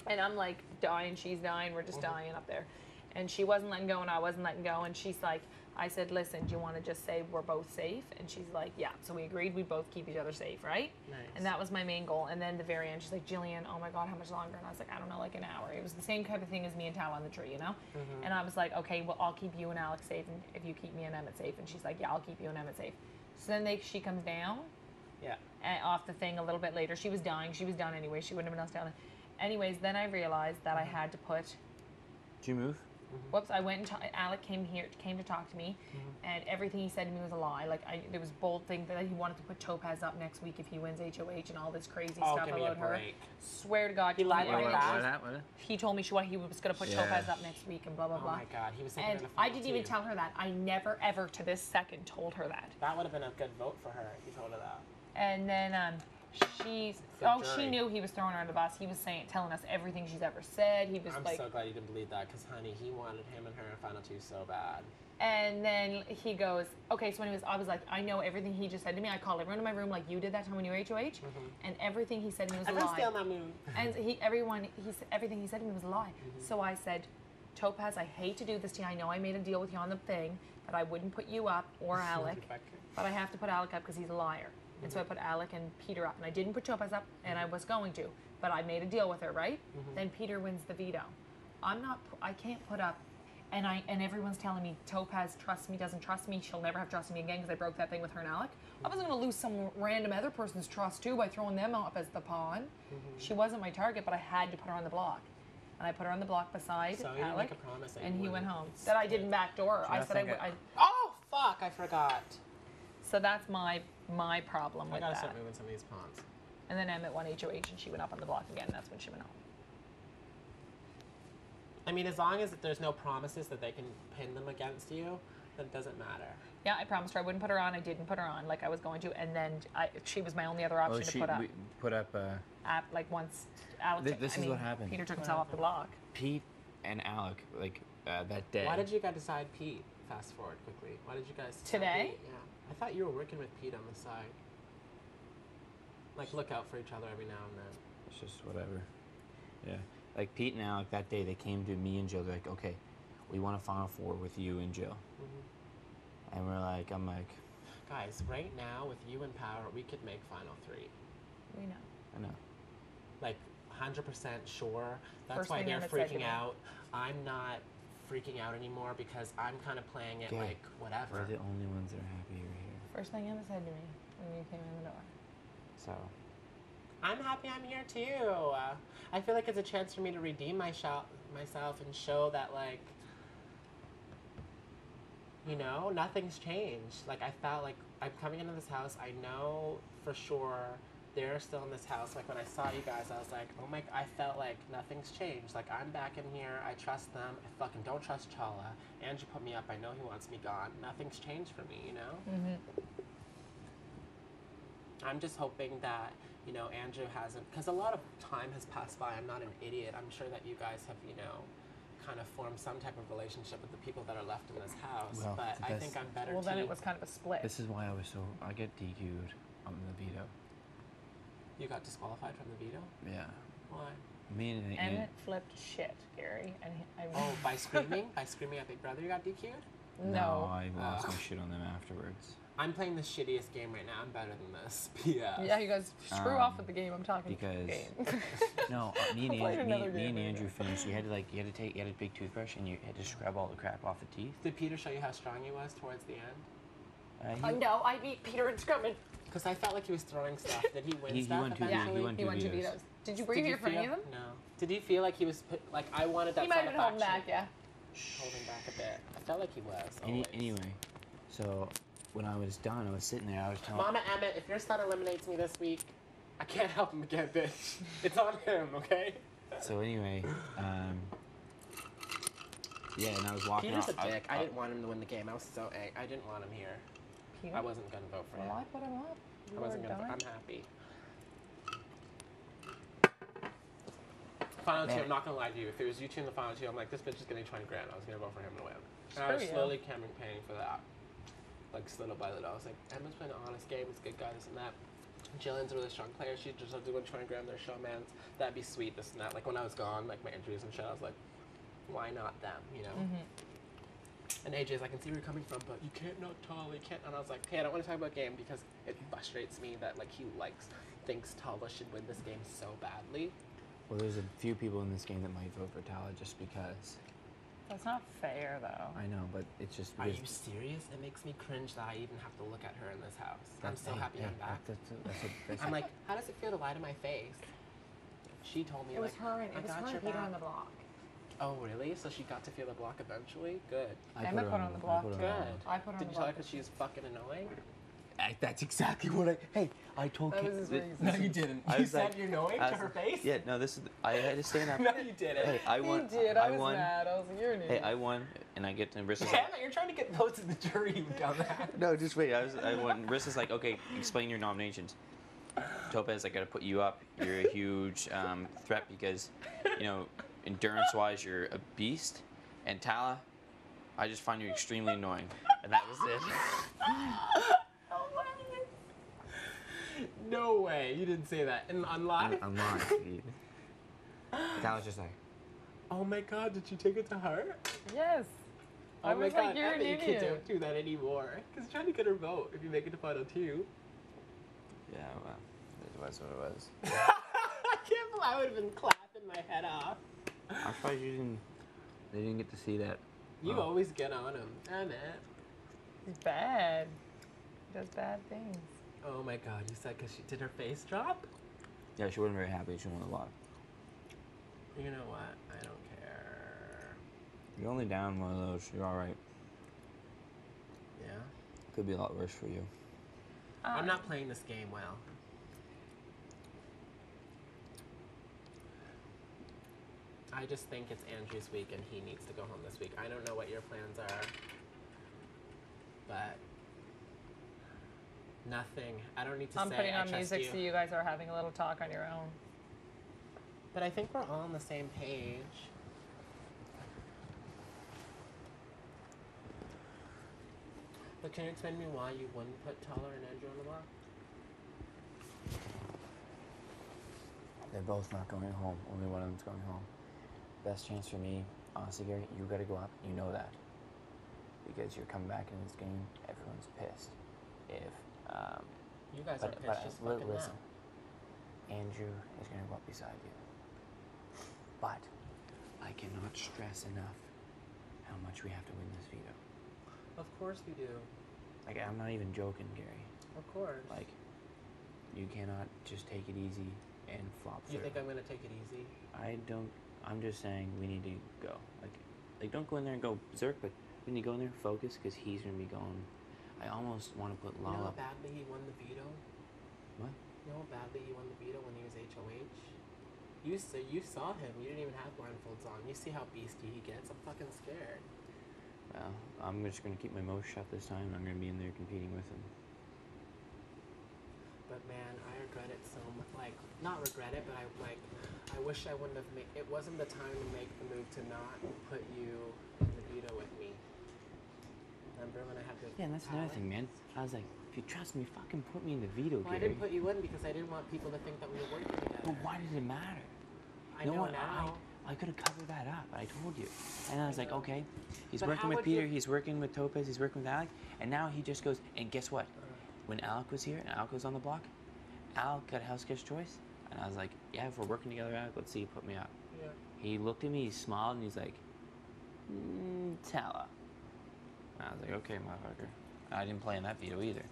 Speaker 3: And I'm like dying, she's dying, we're just dying up there. And she wasn't letting go and I wasn't letting go. And she's like, I said, listen, do you want to just say we're both safe? And she's like, yeah. So we agreed we'd both keep each other safe, right?
Speaker 1: Nice.
Speaker 3: And that was my main goal. And then the very end, she's like, Jillian, oh my God, how much longer? And I was like, I don't know, like an hour. It was the same kind of thing as me and Tala on the tree, you know? And I was like, okay, well, I'll keep you and Alex safe and if you keep me and Emmett safe. And she's like, yeah, I'll keep you and Emmett safe. So then she comes down
Speaker 1: Yeah.
Speaker 3: off the thing a little bit later. She was dying. She was done anyway. She wouldn't have been else down. Anyways, then I realized that I had to put.
Speaker 2: Did you move?
Speaker 3: Whoops! I went and Alec came to talk to me, and everything he said to me was a lie. Like there was bold thing that he wanted to put Topaz up next week if he wins HOH and all this crazy
Speaker 1: Oh,
Speaker 3: stuff
Speaker 1: give me a
Speaker 3: about her.
Speaker 1: break.
Speaker 3: Swear to God,
Speaker 1: He lied
Speaker 3: told me
Speaker 1: like
Speaker 3: everything.
Speaker 1: that?
Speaker 4: What?
Speaker 3: He told me he was going to put
Speaker 4: Yeah.
Speaker 3: Topaz up next week and blah blah
Speaker 1: Oh
Speaker 3: blah.
Speaker 1: my God, he was thinking
Speaker 3: And
Speaker 1: of the
Speaker 3: I
Speaker 1: final
Speaker 3: didn't even
Speaker 1: two.
Speaker 3: tell her that. I never ever to this second told her that.
Speaker 1: That would have been a good vote for her if you told her that.
Speaker 3: And then she
Speaker 1: jury.
Speaker 3: knew he was throwing her under the bus. He was telling us everything she's ever said. He was
Speaker 1: I'm
Speaker 3: like,
Speaker 1: so glad you didn't believe that, because honey, he wanted him and her in final two so bad.
Speaker 3: and then he goes, okay. So anyways, I was like, I know everything he just said to me. I called everyone in my room like you did that time when you were HOH, and everything he said to me was a
Speaker 1: Everyone's
Speaker 3: lie.
Speaker 1: still in that mood.
Speaker 3: And everything he said to me was a lie. So I said, Topaz, I hate to do this to you. I know I made a deal with you on the thing that I wouldn't put you up or Alec, but I have to put Alec up because he's a liar. And so I put Alec and Peter up, and I didn't put Topaz up, and I was going to, but I made a deal with her, right? Then Peter wins the veto. I can't put up, and everyone's telling me Topaz trusts me, doesn't trust me. She'll never have trusted me again because I broke that thing with her and Alec. I wasn't going to lose some random other person's trust too by throwing them up as the pawn. She wasn't my target, but I had to put her on the block. And I put her on the block beside
Speaker 1: So you didn't
Speaker 3: Alec,
Speaker 1: make a promise that
Speaker 3: and
Speaker 1: you
Speaker 3: he went
Speaker 1: wouldn't
Speaker 3: home. That I didn't backdoor. I
Speaker 4: I
Speaker 3: said I
Speaker 4: think
Speaker 3: would.
Speaker 4: I-
Speaker 1: Oh, fuck, I forgot.
Speaker 3: So that's my problem
Speaker 1: I
Speaker 3: with
Speaker 1: gotta
Speaker 3: that.
Speaker 1: start moving some of these pawns.
Speaker 3: And then Emmett won HOH, and she went up on the block again. And that's when she went home.
Speaker 1: I mean, as long as there's no promises that they can pin them against you, then it doesn't matter.
Speaker 3: Yeah, I promised her I wouldn't put her on. I didn't put her on like I was going to, and then she was my only other option to put up.
Speaker 4: We put up.
Speaker 3: Like once Alec,
Speaker 4: This is what happened.
Speaker 3: Peter took himself off the block.
Speaker 4: Pete and Alec that day.
Speaker 1: Why did you guys decide Pete? Fast forward quickly. Why did you guys decide
Speaker 3: Today?
Speaker 1: Pete? Yeah. I thought you were working with Pete on the side. Like, look out for each other every now and then.
Speaker 4: It's just whatever. Yeah. Like Pete and Alec that day, they came to me and Jill. They're like, okay, we want a Final Four with you and Jill. And I'm like,
Speaker 1: Guys, right now, with you and Power, we could make Final Three.
Speaker 3: We know.
Speaker 4: I know.
Speaker 1: Like, 100% sure. That's
Speaker 3: First
Speaker 1: why
Speaker 3: thing
Speaker 1: they're
Speaker 3: Emmett said to
Speaker 1: freaking
Speaker 3: me.
Speaker 1: out. I'm not freaking out anymore because I'm kind of playing it
Speaker 4: Okay.
Speaker 1: like, whatever.
Speaker 4: We're the only ones that are happy you're here.
Speaker 3: First thing Emma said to me when you came in the door.
Speaker 4: So,
Speaker 1: I'm happy I'm here too. I feel like it's a chance for me to redeem myself and show that, like, you know, nothing's changed. Like, I felt like I'm coming into this house. I know for sure they're still in this house. Like, when I saw you guys, I was like, oh my, I felt like nothing's changed. Like, I'm back in here. I trust them. I fucking don't trust Chala. Andrew put me up. I know he wants me gone. Nothing's changed for me, you know? I'm just hoping that, you know, Andrew hasn't, because a lot of time has passed by. I'm not an idiot. I'm sure that you guys have, you know, kind of formed some type of relationship with the people that are left in this house.
Speaker 4: Well,
Speaker 1: but I
Speaker 4: that's-
Speaker 1: think I'm better
Speaker 3: Well, then
Speaker 1: team.
Speaker 3: it was kind of a split.
Speaker 4: this is why I get DQ'd on the veto.
Speaker 1: You got disqualified from the veto?
Speaker 4: Yeah.
Speaker 1: Why?
Speaker 4: Me and
Speaker 3: Emmett flipped shit, Gary, and
Speaker 1: Oh, by screaming? By screaming at Big Brother, you got DQ'd?
Speaker 4: No, I lost
Speaker 1: Oh.
Speaker 4: my shit on them afterwards.
Speaker 1: I'm playing the shittiest game right now. I'm better than this. P.S.
Speaker 3: Yeah, you guys screw off with the game. I'm talking
Speaker 4: because-
Speaker 3: game.
Speaker 4: No, me
Speaker 3: I played
Speaker 4: and
Speaker 3: another
Speaker 4: me
Speaker 3: game
Speaker 4: and
Speaker 3: right
Speaker 4: Andrew
Speaker 3: now.
Speaker 4: finished. You had a big toothbrush and you had to scrub all the crap off the teeth.
Speaker 1: Did Peter show you how strong he was towards the end?
Speaker 3: No, I beat Peter in scrumming.
Speaker 1: Because I felt like he was throwing stuff. Did he win
Speaker 4: He
Speaker 1: stuff
Speaker 4: won two-
Speaker 1: eventually?
Speaker 4: he won
Speaker 3: He won two
Speaker 4: vetoes.
Speaker 3: vetoes. Did you breathe here for any of them?
Speaker 1: No. Did you feel like he was like I wanted that
Speaker 3: He might have been holding
Speaker 1: satisfaction?
Speaker 3: back, yeah.
Speaker 1: Holding back a bit. I felt like he was. Always.
Speaker 4: Anyway, so when I was done, I was sitting there. I was telling.
Speaker 1: Mama Emmett, if your son eliminates me this week, I can't help him again, bitch. It's on him, okay?
Speaker 4: So anyway, yeah, and I was walking.
Speaker 1: Peter's a
Speaker 4: out,
Speaker 1: dick. I didn't want him to win the game. I was so angry. I didn't want him here.
Speaker 3: Peter?
Speaker 1: I wasn't gonna vote for him.
Speaker 3: Well, I put him up. You
Speaker 1: I wasn't
Speaker 3: were
Speaker 1: gonna.
Speaker 3: done.
Speaker 1: I'm happy. Final two.
Speaker 4: Man.
Speaker 1: I'm not gonna lie to you. If it was you two in the final two, I'm like, this bitch is getting 20 grand. I was gonna vote for him to win. And I
Speaker 3: Screw
Speaker 1: was
Speaker 3: you.
Speaker 1: slowly campaigning for that. Like little by little. I was like, Emma's playing an honest game. He's a good guy. This and that. Jillian's a really strong player. She just doing 20 grand. They're showmans. That'd be sweet. This and that. Like when I was gone, like my injuries and shit. I was like, why not them? You know. And AJ's like, I can see where you're coming from, but you can't not Tala, you can't. And I was like, hey, I don't want to talk about game because it frustrates me that like he thinks Tala should win this game so badly.
Speaker 4: Well, there's a few people in this game that might vote for Tala just because.
Speaker 3: That's not fair, though.
Speaker 4: I know, but it's just.
Speaker 1: Are
Speaker 4: because-
Speaker 1: you serious? It makes me cringe that I even have to look at her in this house. I'm so
Speaker 4: hey,
Speaker 1: happy
Speaker 4: hey,
Speaker 1: I'm back.
Speaker 4: That's
Speaker 1: I'm like, how does it feel to lie to my face? She told me
Speaker 3: It was
Speaker 1: like,
Speaker 3: her and
Speaker 1: I
Speaker 3: it was
Speaker 1: got
Speaker 3: her
Speaker 1: your
Speaker 3: and Peter
Speaker 1: back.
Speaker 3: on the block.
Speaker 1: Oh, really? So she got to feel the block eventually? Good.
Speaker 3: Emma put on the block.
Speaker 1: Good.
Speaker 3: I put her on
Speaker 1: Did
Speaker 3: the
Speaker 1: you tell her
Speaker 3: block.
Speaker 1: because she was fucking annoying?
Speaker 4: That's exactly what I. Hey, I told
Speaker 3: That
Speaker 4: Kate.
Speaker 3: was his reason.
Speaker 1: No, you didn't.
Speaker 4: I
Speaker 1: You
Speaker 4: was
Speaker 1: said
Speaker 4: like-
Speaker 1: you're annoying
Speaker 4: I
Speaker 1: to
Speaker 4: was-
Speaker 1: her face?
Speaker 4: Yeah, no, this is. I had to stand up.
Speaker 1: No, you didn't.
Speaker 4: Hey, I won.
Speaker 3: He did. I was
Speaker 4: won.
Speaker 3: mad. I was like, you're an
Speaker 4: Hey,
Speaker 3: idiot.
Speaker 4: I won, and I get to Rissa's
Speaker 1: Damn it, you're trying to get votes in the jury, you dumbass.
Speaker 4: No, just wait. I won. Rissa's like, okay, explain your nominations. Topaz, I gotta put you up. You're a huge threat because, you know, endurance-wise, you're a beast. And Tala, I just find you extremely annoying. And that was it.
Speaker 1: No way, you didn't say that. And on live?
Speaker 4: I'm not. Tala's just like,
Speaker 1: Oh my god, did you take it to her?
Speaker 3: Yes.
Speaker 1: Oh
Speaker 3: I
Speaker 1: my
Speaker 3: was
Speaker 1: god,
Speaker 3: like, you're an
Speaker 1: Emma, you
Speaker 3: idiot.
Speaker 1: don't do that anymore. Because you're trying to get her vote if you make it to final two.
Speaker 4: yeah, well, it was what it was.
Speaker 1: I can't believe I would have been clapping my head off.
Speaker 4: I'm surprised they didn't get to see that.
Speaker 1: You
Speaker 4: Oh.
Speaker 1: always get on him. Damn it.
Speaker 3: He's bad. He does bad things.
Speaker 1: Oh my god, you said because she did her face drop?
Speaker 4: Yeah, she wasn't very happy. She won a lot.
Speaker 1: You know what? I don't care.
Speaker 4: You're only down one of those. You're all right.
Speaker 1: Yeah?
Speaker 4: Could be a lot worse for you.
Speaker 1: I'm not playing this game well. I just think it's Andrew's week and he needs to go home this week. I don't know what your plans are, but nothing. I don't need to
Speaker 3: I'm
Speaker 1: say
Speaker 3: putting
Speaker 1: I
Speaker 3: on
Speaker 1: trust
Speaker 3: music
Speaker 1: you.
Speaker 3: so you guys are having a little talk on your own.
Speaker 1: But I think we're all on the same page. But can you explain to me why you wouldn't put Tyler and Andrew on the block?
Speaker 4: They're both not going home. Only one of them's going home. Best chance for me, honestly, Gary, you gotta go up. You know that. Because you're coming back in this game, everyone's pissed. If,
Speaker 1: You guys are pissed just fucking
Speaker 4: listen.
Speaker 1: now.
Speaker 4: Andrew is gonna go up beside you. But I cannot stress enough how much we have to win this veto.
Speaker 1: Of course we do.
Speaker 4: Like, I'm not even joking, Gary.
Speaker 1: Of course.
Speaker 4: Like, you cannot just take it easy and flop
Speaker 1: You
Speaker 4: through.
Speaker 1: think I'm gonna take it easy?
Speaker 4: I don't. I'm just saying we need to go. Like don't go in there and go berserk, but we need to go in there, focus, because he's gonna be going. I almost want to put
Speaker 1: You know
Speaker 4: Lala.
Speaker 1: how badly he won the veto?
Speaker 4: What?
Speaker 1: You know how badly he won the veto when he was HOH? You saw him. You didn't even have blindfolds on. You see how beastie he gets. I'm fucking scared.
Speaker 4: Well, I'm just gonna keep my mouth shut this time. And I'm gonna be in there competing with him.
Speaker 1: But man, I regret it so much. Like, not regret it, but I wish I wouldn't have made. It wasn't the time to make the move to not put you in the veto with me. Remember when I had the.
Speaker 4: Yeah, and that's another
Speaker 1: palette?
Speaker 4: thing, man. I was like, if you trust me, fucking put me in the veto,
Speaker 1: Well, I
Speaker 4: Gary.
Speaker 1: didn't put you in because I didn't want people to think that we were working together.
Speaker 4: But why does it matter?
Speaker 1: I
Speaker 4: You
Speaker 1: know
Speaker 4: what?
Speaker 1: now.
Speaker 4: I could have covered that up. I told you. And I was like,
Speaker 1: know.
Speaker 4: okay. He's
Speaker 1: But
Speaker 4: working
Speaker 1: how
Speaker 4: with
Speaker 1: would you-
Speaker 4: Peter. He's working with Topaz. He's working with Alec. And now he just goes. And guess what? When Alec was here and Alec was on the block, Alec got house guest choice. And I was like, yeah, if we're working together, Alec, let's see you put me up.
Speaker 1: Yeah.
Speaker 4: He looked at me, he smiled, and he's like, Tala. And I was like, okay, motherfucker. I didn't play in that veto either.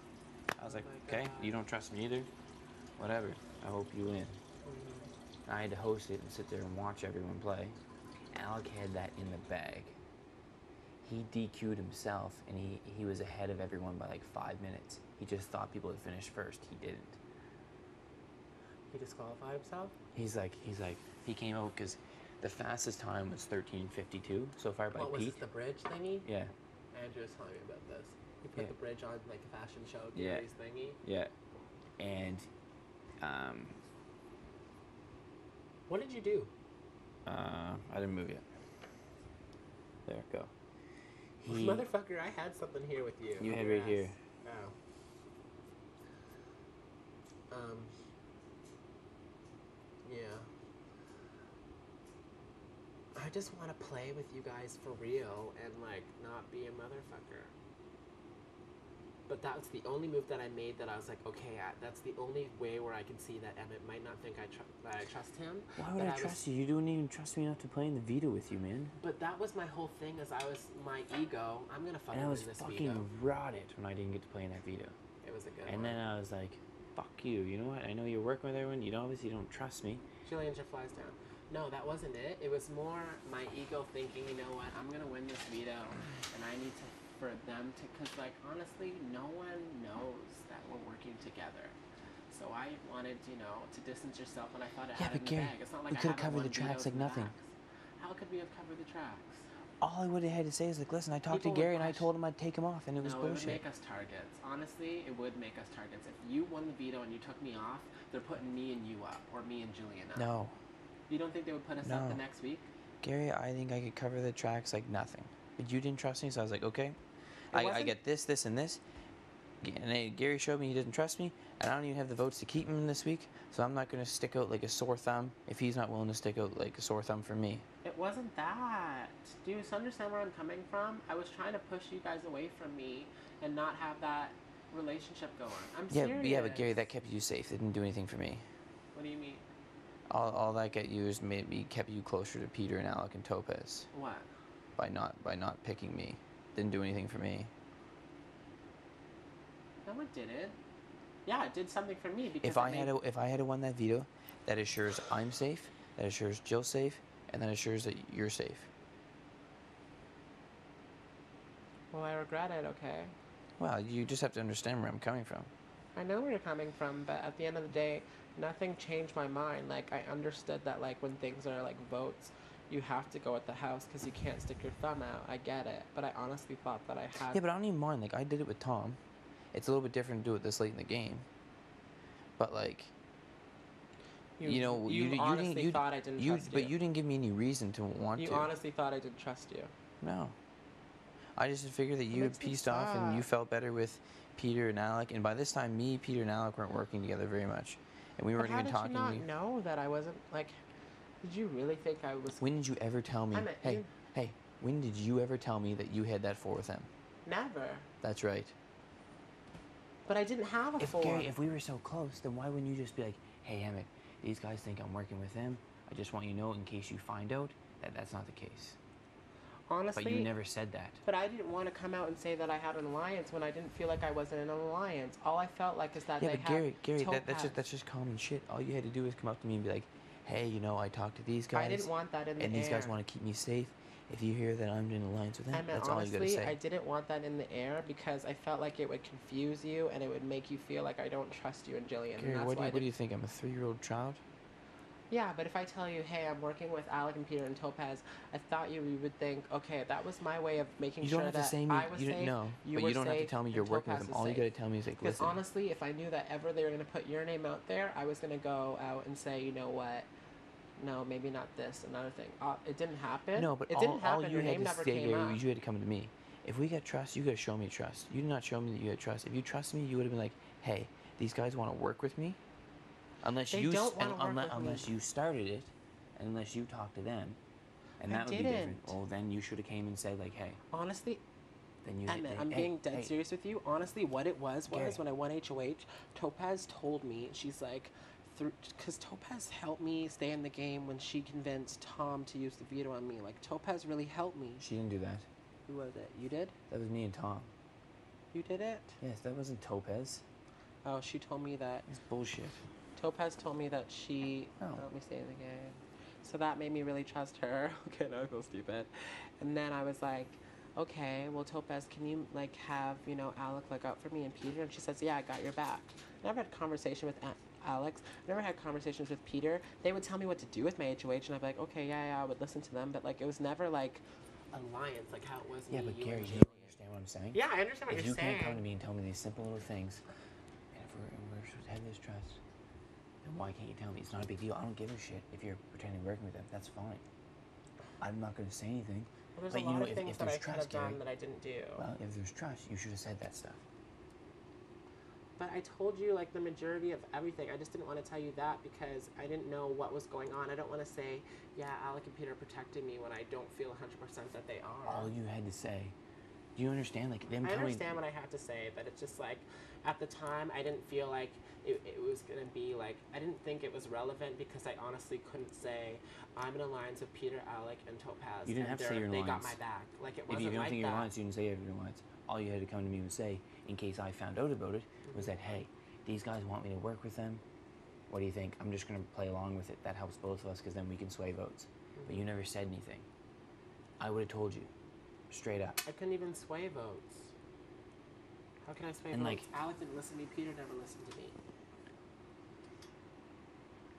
Speaker 4: I was like,
Speaker 1: my
Speaker 4: okay,
Speaker 1: God.
Speaker 4: you don't trust me either? Whatever. I hope you win.
Speaker 1: Mhm.
Speaker 4: I had to host it and sit there and watch everyone play. Alec had that in the bag. He DQ'd himself, and he was ahead of everyone by like 5 minutes. He just thought people had finished first. He didn't.
Speaker 1: He disqualified himself.
Speaker 4: He came out because the fastest time was 13:52 so far by
Speaker 1: What was
Speaker 4: Pete.
Speaker 1: this, the bridge thingy?
Speaker 4: Yeah,
Speaker 1: Andrew was telling me about this. He put
Speaker 4: Yeah.
Speaker 1: the bridge on like a fashion show,
Speaker 4: Yeah.
Speaker 1: Gary's thingy.
Speaker 4: yeah. And
Speaker 1: What did you do?
Speaker 4: I didn't move yet. There, go.
Speaker 1: Motherfucker, I had something here with you.
Speaker 4: You
Speaker 1: on
Speaker 4: had
Speaker 1: your
Speaker 4: right here.
Speaker 1: Oh. Yeah. I just want to play with you guys for real and like not be a motherfucker. But that's the only move that I made that I was like, okay, that's the only way where I can see that Emmett might not think that I trust him.
Speaker 4: Why would
Speaker 1: but
Speaker 4: I trust you? You don't even trust me enough to play in the veto with you, man.
Speaker 1: But that was my whole thing. As I was my ego. I'm gonna fucking
Speaker 4: And I was
Speaker 1: win this
Speaker 4: fucking
Speaker 1: veto.
Speaker 4: rotted when I didn't get to play in that veto.
Speaker 1: It was a good
Speaker 4: And
Speaker 1: one.
Speaker 4: then I was like, fuck you. You know what? I know you're working with everyone. You obviously don't trust me.
Speaker 1: Jillian just flies down. No, that wasn't it. It was more my ego thinking, you know what, I'm gonna win this veto, and I need to for them to, cause like honestly, no one knows that we're working together. So I wanted, to distance yourself, and I thought I had it in the bag. It's not like
Speaker 2: we
Speaker 1: I
Speaker 2: could have
Speaker 1: haven't
Speaker 2: covered
Speaker 1: won
Speaker 2: the tracks
Speaker 1: vetoes
Speaker 2: like
Speaker 1: in the
Speaker 2: nothing.
Speaker 1: backs. How could we have covered the tracks?
Speaker 2: All I would have had to say is like, listen, I talked
Speaker 1: People
Speaker 2: to
Speaker 1: would
Speaker 2: Gary and I
Speaker 1: question-
Speaker 2: told him I'd take him off, and it was
Speaker 1: No, it would
Speaker 2: bullshit.
Speaker 1: make us targets. Honestly, it would make us targets. If you won the veto and you took me off, they're putting me and you up, or me and Jillian up.
Speaker 2: No,
Speaker 1: You don't think they would put us up the next week?
Speaker 2: Gary, I think I could cover the tracks like nothing. But you didn't trust me, so I was like, okay. I get this, this, and this. And Gary showed me he doesn't trust me, and I don't even have the votes to keep him this week, so I'm not going to stick out like a sore thumb if he's not willing to stick out like a sore thumb for me.
Speaker 1: It wasn't that. Do you understand where I'm coming from? I was trying to push you guys away from me and not have that relationship going. I'm serious.
Speaker 2: Yeah, but Gary, that kept you safe. It didn't do anything for me.
Speaker 1: What do you mean?
Speaker 2: All that got you is maybe kept you closer to Peter and Alec and Topaz
Speaker 1: What?
Speaker 2: by not picking me. Didn't do anything for me.
Speaker 1: No, it didn't. Yeah, it did something for me because
Speaker 2: If I had won that veto, that assures I'm safe, that assures Jill's safe, and that assures that you're safe.
Speaker 1: Well, I regret it. Okay.
Speaker 2: Well, you just have to understand where I'm coming from.
Speaker 1: I know where you're coming from, but at the end of the day, nothing changed my mind. Like, I understood that, like, when things are, like, votes, you have to go at the house because you can't stick your thumb out. I get it. But I honestly thought that I had...
Speaker 2: Yeah, but I don't even mind. Like, I did it with Tom. It's a little bit different to do it this late in the game. But, like...
Speaker 1: You honestly thought I didn't trust you.
Speaker 2: But you didn't give me any reason to want to.
Speaker 1: You honestly thought I didn't trust you.
Speaker 2: No. I just figured that you had
Speaker 1: makes me
Speaker 2: pieced off and you
Speaker 1: sad.
Speaker 2: felt better with Peter and Alec. And by this time, me, Peter, and Alec weren't working together very much. And we weren't even talking.
Speaker 1: How did you not know that I wasn't, like... Did you really think I was...
Speaker 2: When did you ever tell me... Hey, when did you ever tell me that you had that 4 with him?
Speaker 1: Never.
Speaker 2: That's right.
Speaker 1: But I didn't have a 4.
Speaker 2: Gary, if we were so close, then why wouldn't you just be like, hey, Emmett, these guys think I'm working with them. I just want you to know in case you find out that that's not the case.
Speaker 1: Honestly...
Speaker 2: But you never said that.
Speaker 1: But I didn't want to come out and say that I had an alliance when I didn't feel like I wasn't in an alliance. All I felt like is that they had
Speaker 2: Gary,
Speaker 1: Topaz.
Speaker 2: that's just common shit. All you had to do is come up to me and be like, hey, I talked to these guys.
Speaker 1: I didn't want that in the air.
Speaker 2: And these guys want to keep me safe. If you hear that I'm in an alliance with them, that's all you gotta say.
Speaker 1: I didn't want that in the air because I felt like it would confuse you and it would make you feel like I don't trust you and Jillian.
Speaker 2: Gary,
Speaker 1: and that's
Speaker 2: what do you think? I'm a 3-year-old child?
Speaker 1: Yeah, but if I tell you, hey, I'm working with Alec and Peter and Topaz, I thought you would think, okay, that was my way of making sure that I was safe.
Speaker 2: You don't have to tell me you're working with them. All you gotta tell me is like,
Speaker 1: because
Speaker 2: listen.
Speaker 1: honestly, if I knew that ever they were gonna put your name out there, I was gonna go out and say, you know what? No, maybe not this. Another thing. It didn't happen.
Speaker 2: No, but
Speaker 1: it didn't happen.
Speaker 2: all you
Speaker 1: Your
Speaker 2: had
Speaker 1: name
Speaker 2: to
Speaker 1: never
Speaker 2: say,
Speaker 1: came
Speaker 2: Gary,
Speaker 1: up.
Speaker 2: was you had to come to me. If we got trust, you gotta show me trust. You did not show me that you had trust. If you trust me, you would have been like, hey, these guys want to work with me. Unless you started it, and unless you talked to them, and that would be different. Well, then you should have came and said like, hey.
Speaker 1: Honestly,
Speaker 2: then you.
Speaker 1: I'm being dead serious with you. Honestly, what it was
Speaker 2: Gary.
Speaker 1: when I won HOH, Topaz told me, she's like, because Topaz helped me stay in the game when she convinced Tom to use the veto on me. Like, Topaz really helped me.
Speaker 2: She didn't do that.
Speaker 1: Who was it? You did?
Speaker 2: That was me and Tom.
Speaker 1: You did it?
Speaker 2: Yes, that wasn't Topaz.
Speaker 1: Oh, she told me that.
Speaker 2: It's bullshit.
Speaker 1: Topaz told me that she let me stay in the game. So that made me really trust her. Okay, now I feel stupid. And then I was like, okay, well, Topaz, can you, like, have, Alec look out for me and Peter? And she says, yeah, I got your back. I never had a conversation with Alex. I never had conversations with Peter. They would tell me what to do with my HOH, and I'd be like, okay, yeah, I would listen to them. But, like, it was never, like, alliance, like how it was
Speaker 2: Yeah,
Speaker 1: me,
Speaker 2: but
Speaker 1: you
Speaker 2: Gary,
Speaker 1: and
Speaker 2: you
Speaker 1: Jillian.
Speaker 2: understand what I'm saying?
Speaker 1: Yeah, I understand what
Speaker 2: If
Speaker 1: you're
Speaker 2: you
Speaker 1: saying.
Speaker 2: can't come to me and tell me these simple little things, and if we're supposed to have this trust, then why can't you tell me? It's not a big deal. I don't give a shit if you're pretending working with them. That's fine. I'm not going to say anything.
Speaker 1: Well, there's
Speaker 2: but
Speaker 1: a lot of
Speaker 2: if
Speaker 1: things that I
Speaker 2: there's
Speaker 1: could have
Speaker 2: trust, Gary,
Speaker 1: done that I didn't do.
Speaker 2: well, if there's trust, you should have said that stuff.
Speaker 1: But I told you, like, the majority of everything. I just didn't want to tell you that because I didn't know what was going on. I don't want to say, yeah, Alec and Peter protected me when I don't feel 100% that they are.
Speaker 2: All you had to say. Do you understand? Like, them
Speaker 1: I
Speaker 2: telling...
Speaker 1: understand what I have to say, but it's just like, at the time, I didn't feel like it was going to be like, I didn't think it was relevant because I honestly couldn't say, I'm in alliance with Peter, Alec, and Topaz.
Speaker 2: You didn't have to say you're in
Speaker 1: They
Speaker 2: alliance.
Speaker 1: got my back. Like, it
Speaker 2: If
Speaker 1: wasn't
Speaker 2: you don't
Speaker 1: like
Speaker 2: think you're in
Speaker 1: that.
Speaker 2: alliance, you didn't say you're in alliance. All you had to come to me and say, in case I found out about it, was that, hey, these guys want me to work with them.
Speaker 4: What do you think? I'm just gonna play along with it. That helps both of us because then we can sway votes. But you never said anything. I would have told you, straight up.
Speaker 1: I couldn't even sway votes. How can I sway
Speaker 4: And,
Speaker 1: votes?
Speaker 4: like-
Speaker 1: Alec didn't listen to me. Peter never listened to me.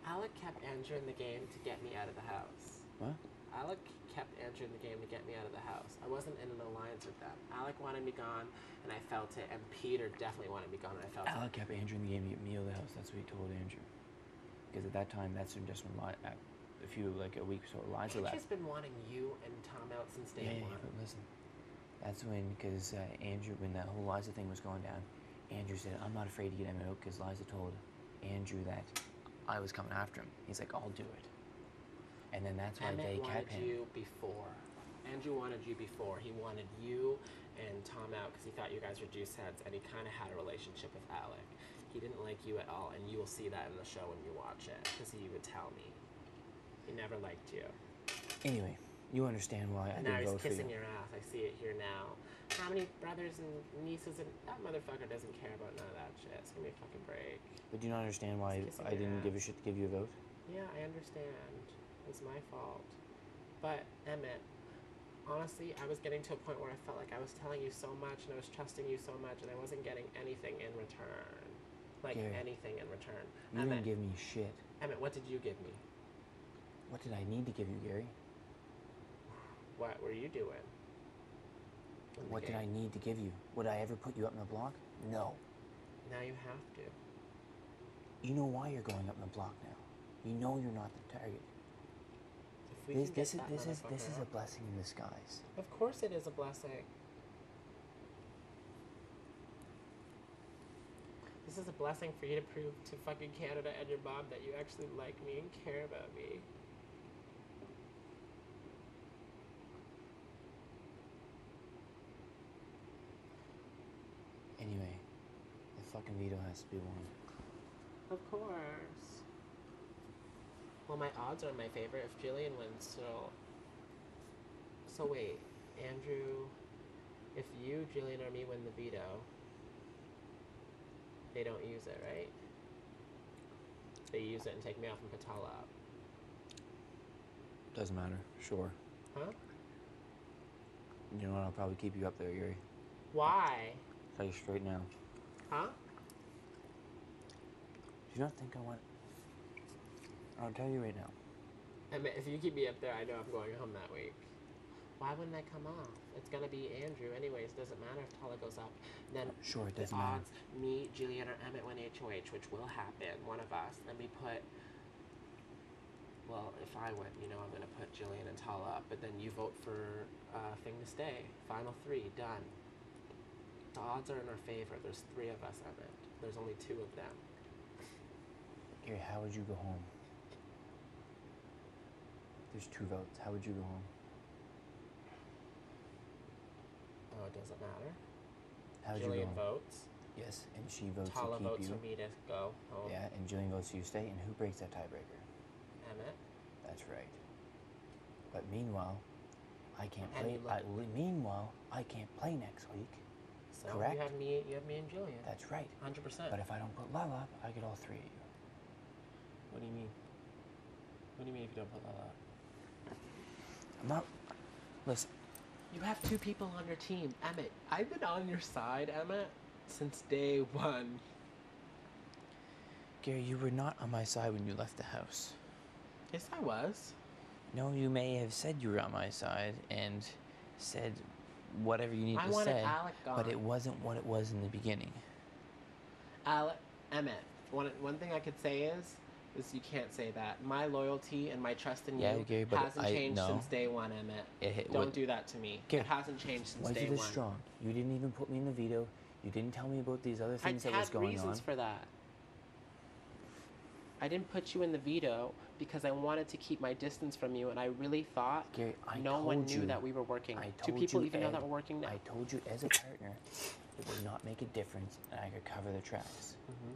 Speaker 1: Alec kept Andrew in the game to get me out of the house.
Speaker 4: What?
Speaker 1: Alec kept Andrew in the game to get me out of the house. I wasn't in an alliance with them. Alec wanted me gone, and I felt it. And Peter definitely wanted me gone, and I felt it.
Speaker 4: Alec kept Andrew in the game to get me out of the house. That's what he told Andrew. Because at that time, that's just when a few, like a week or so, Liza left.
Speaker 1: Andrew's been wanting you and Tom out since day
Speaker 4: Yeah,
Speaker 1: one.
Speaker 4: but listen. That's when, because Andrew, when that whole Liza thing was going down, Andrew said, I'm not afraid to get him out because Liza told Andrew that I was coming after him. He's like, I'll do it. And then that's why
Speaker 1: Emmett
Speaker 4: they
Speaker 1: wanted
Speaker 4: kept him.
Speaker 1: you before. Andrew wanted you before. He wanted you and Tom out because he thought you guys were juice heads, and he kind of had a relationship with Alec. He didn't like you at all, and you will see that in the show when you watch it because he would tell me. He never liked you.
Speaker 4: Anyway, you understand why I
Speaker 1: And now
Speaker 4: didn't
Speaker 1: he's
Speaker 4: vote for
Speaker 1: kissing
Speaker 4: you.
Speaker 1: your ass. I see it here now. How many brothers and nieces and that motherfucker doesn't care about none of that shit. So give me a fucking break.
Speaker 4: But do you not understand why
Speaker 1: He's kissing
Speaker 4: I
Speaker 1: your
Speaker 4: didn't
Speaker 1: ass.
Speaker 4: give a shit to give you a vote?
Speaker 1: Yeah, I understand. It was my fault. But Emmett, honestly, I was getting to a point where I felt like I was telling you so much and I was trusting you so much and I wasn't getting anything in return. Like
Speaker 4: Gary,
Speaker 1: anything in return.
Speaker 4: You
Speaker 1: Emmett,
Speaker 4: didn't give me shit.
Speaker 1: Emmett, what did you give me?
Speaker 4: What did I need to give you, Gary?
Speaker 1: What were you doing? in the
Speaker 4: What did I
Speaker 1: game?
Speaker 4: need to give you? Would I ever put you up in the block? No.
Speaker 1: Now you have to.
Speaker 4: You know why you're going up in the block now. You know you're not the target.
Speaker 1: If we
Speaker 4: This
Speaker 1: can get
Speaker 4: is
Speaker 1: that
Speaker 4: this is
Speaker 1: motherfucker
Speaker 4: a
Speaker 1: up-
Speaker 4: blessing in disguise.
Speaker 1: Of course it is a blessing. This is a blessing for you to prove to fucking Canada and your mom that you actually like me and care about me.
Speaker 4: Anyway, the fucking veto has to be won.
Speaker 1: Of course. Well, my odds are in my favor if Jillian wins, so wait, Andrew, if you, Jillian, or me win the veto, they don't use it, right? They use it and take me off and Patala up.
Speaker 4: Doesn't matter. Sure.
Speaker 1: Huh?
Speaker 4: You know what? I'll probably keep you up there, Gary.
Speaker 1: Why?
Speaker 4: Tell you straight now.
Speaker 1: Huh?
Speaker 4: Do you not think I want? I'll tell you right now.
Speaker 1: I mean, if you keep me up there, I know I'm going home that week. Why wouldn't I come off? It's gonna be Andrew anyways. Doesn't matter if Tala goes up. Then
Speaker 4: Sure, it
Speaker 1: the
Speaker 4: doesn't matter.
Speaker 1: odds, me, Jillian, or Emmett win HOH, which will happen. One of us. Then we put. Well, if I win, you know, I'm gonna put Jillian and Tala up. But then you vote for thing to stay. Final three done. The odds are in our favor. There's 3 of us, Emmett. There's only 2 of them.
Speaker 4: Gary, how would you go home? There's 2 votes. How would you go home?
Speaker 1: Oh, it doesn't matter.
Speaker 4: How would you go
Speaker 1: Jillian
Speaker 4: home?
Speaker 1: votes.
Speaker 4: Yes, and she votes
Speaker 1: Tala
Speaker 4: to keep
Speaker 1: votes
Speaker 4: you.
Speaker 1: for me to go home.
Speaker 4: Yeah, and Jillian votes you stay. And who breaks that tiebreaker?
Speaker 1: Emmett.
Speaker 4: That's right. But meanwhile, I can't
Speaker 1: And
Speaker 4: play.
Speaker 1: you look-
Speaker 4: Meanwhile, I can't play next week.
Speaker 1: So
Speaker 4: Correct.
Speaker 1: you have me and Jillian.
Speaker 4: That's right.
Speaker 1: 100%.
Speaker 4: But if I don't put Lala up, I get all 3 of you.
Speaker 1: What do you mean? What do you mean if you don't put Lala up?
Speaker 4: I'm not. Listen,
Speaker 1: You have 2 people on your team. Emmett, I've been on your side, Emmett, since day 1.
Speaker 4: Gary, you were not on my side when you left the house.
Speaker 1: Yes, I was.
Speaker 4: No, you may have said you were on my side and said whatever you need
Speaker 1: I
Speaker 4: to
Speaker 1: wanted
Speaker 4: say,
Speaker 1: Alec gone.
Speaker 4: but it wasn't what it was in the beginning.
Speaker 1: Emmett, one thing I could say is you can't say that. My loyalty and my trust in
Speaker 4: Yeah,
Speaker 1: you
Speaker 4: Gary, but
Speaker 1: hasn't changed
Speaker 4: no.
Speaker 1: since day 1, Emmett.
Speaker 4: It
Speaker 1: Don't
Speaker 4: what-
Speaker 1: do that to me.
Speaker 4: Gary,
Speaker 1: it hasn't changed since
Speaker 4: Was
Speaker 1: day
Speaker 4: you this
Speaker 1: 1.
Speaker 4: strong? You didn't even put me in the veto. You didn't tell me about these other
Speaker 1: I
Speaker 4: things that
Speaker 1: had
Speaker 4: was going
Speaker 1: reasons
Speaker 4: on.
Speaker 1: for that. I didn't put you in the veto because I wanted to keep my distance from you, and I really thought
Speaker 4: Gary, I
Speaker 1: no
Speaker 4: told
Speaker 1: one
Speaker 4: you,
Speaker 1: knew that we were working.
Speaker 4: I
Speaker 1: Do
Speaker 4: told
Speaker 1: people
Speaker 4: you,
Speaker 1: even know
Speaker 4: Ed,
Speaker 1: that we're working now?
Speaker 4: I told you as a partner, it would not make a difference, and I could cover the tracks.
Speaker 1: Mhm.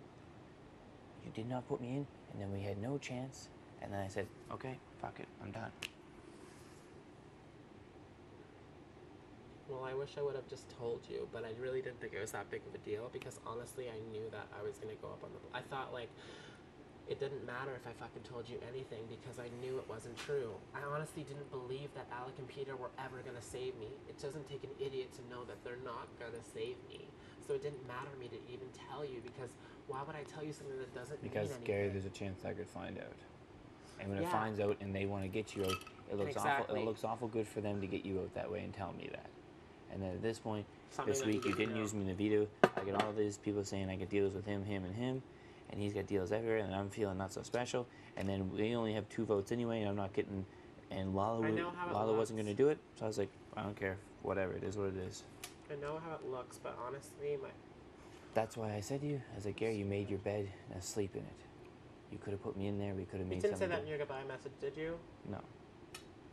Speaker 4: You did not put me in, and then we had no chance. And then I said, okay, fuck it, I'm done.
Speaker 1: Well, I wish I would have just told you, but I really didn't think it was that big of a deal because honestly, I knew that I was going to go up on the. I thought like it didn't matter if I fucking told you anything because I knew it wasn't true. I honestly didn't believe that Alec and Peter were ever gonna save me. It doesn't take an idiot to know that they're not gonna save me. So it didn't matter to me to even tell you because why would I tell you something that doesn't
Speaker 5: Because
Speaker 1: mean anything?
Speaker 5: Gary, there's a chance I could find out. And when it
Speaker 1: Yeah.
Speaker 5: finds out and they want to get you out, it looks awful.
Speaker 1: Exactly.
Speaker 5: It looks awful good for them to get you out that way and tell me that. And then at this point,
Speaker 1: Something
Speaker 5: this
Speaker 1: that
Speaker 5: week you
Speaker 1: didn't
Speaker 5: didn't
Speaker 1: know.
Speaker 5: use me in the video. I get all these people saying I get deals with him, him, and him, and he's got deals everywhere, and I'm feeling not so special. And then we only have 2 votes anyway, and I'm not getting. And
Speaker 1: I know how it
Speaker 5: Lala wasn't
Speaker 1: looks.
Speaker 5: going to do it, so I was like, I don't care, whatever. It is what it is.
Speaker 1: I know how it looks, but honestly,
Speaker 5: That's why I said to you, I was like, Gary, you made your bed, now sleep in it. You could have put me in there. We could have
Speaker 1: you
Speaker 5: made
Speaker 1: didn't say
Speaker 5: something.
Speaker 1: that in your goodbye message, did you?
Speaker 5: No.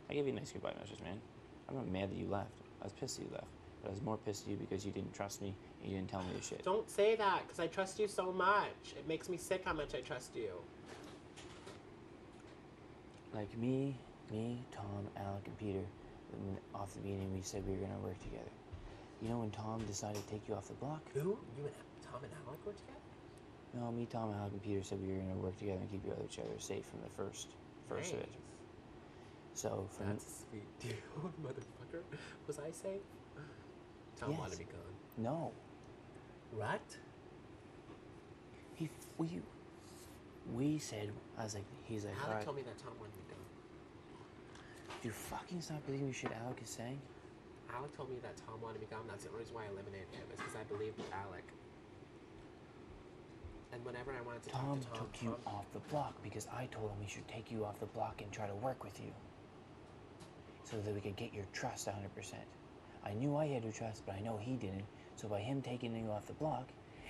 Speaker 5: I gave you a nice goodbye message, man. I'm not mad that you left. I was pissed that you left. But I was more pissed at you because you didn't trust me and you didn't tell me the shit.
Speaker 1: Don't say that, because I trust you so much. It makes me sick how much I trust you.
Speaker 5: Like me, Tom, Alec, and Peter, when off the beginning we said we were going to work together. You know when Tom decided to take you off the block?
Speaker 1: Who? You and Tom and Alec were together?
Speaker 5: No, me, Tom, Alec, and Peter said we were going to work together and keep each other safe from the first of it.
Speaker 1: Nice.
Speaker 5: So from
Speaker 1: That's a sweet deal, motherfucker. Was I safe? Tom
Speaker 5: Yes.
Speaker 1: wanted me gone.
Speaker 5: no,
Speaker 1: What?
Speaker 5: we said, I was like, he's like, all
Speaker 1: Alec
Speaker 5: right,
Speaker 1: told me that Tom wanted me gone.
Speaker 5: do you fucking stop believing shit Alec is saying?
Speaker 1: Alec told me that Tom wanted me gone. That's the only reason why I eliminated him. Is because I believed Alec. And whenever I wanted to
Speaker 5: Tom
Speaker 1: talk to Tom,
Speaker 5: took you off the block because I told him we should take you off the block and try to work with you so that we could get your trust 100%. I knew I had your trust, but I know he didn't. So by him taking you off the block,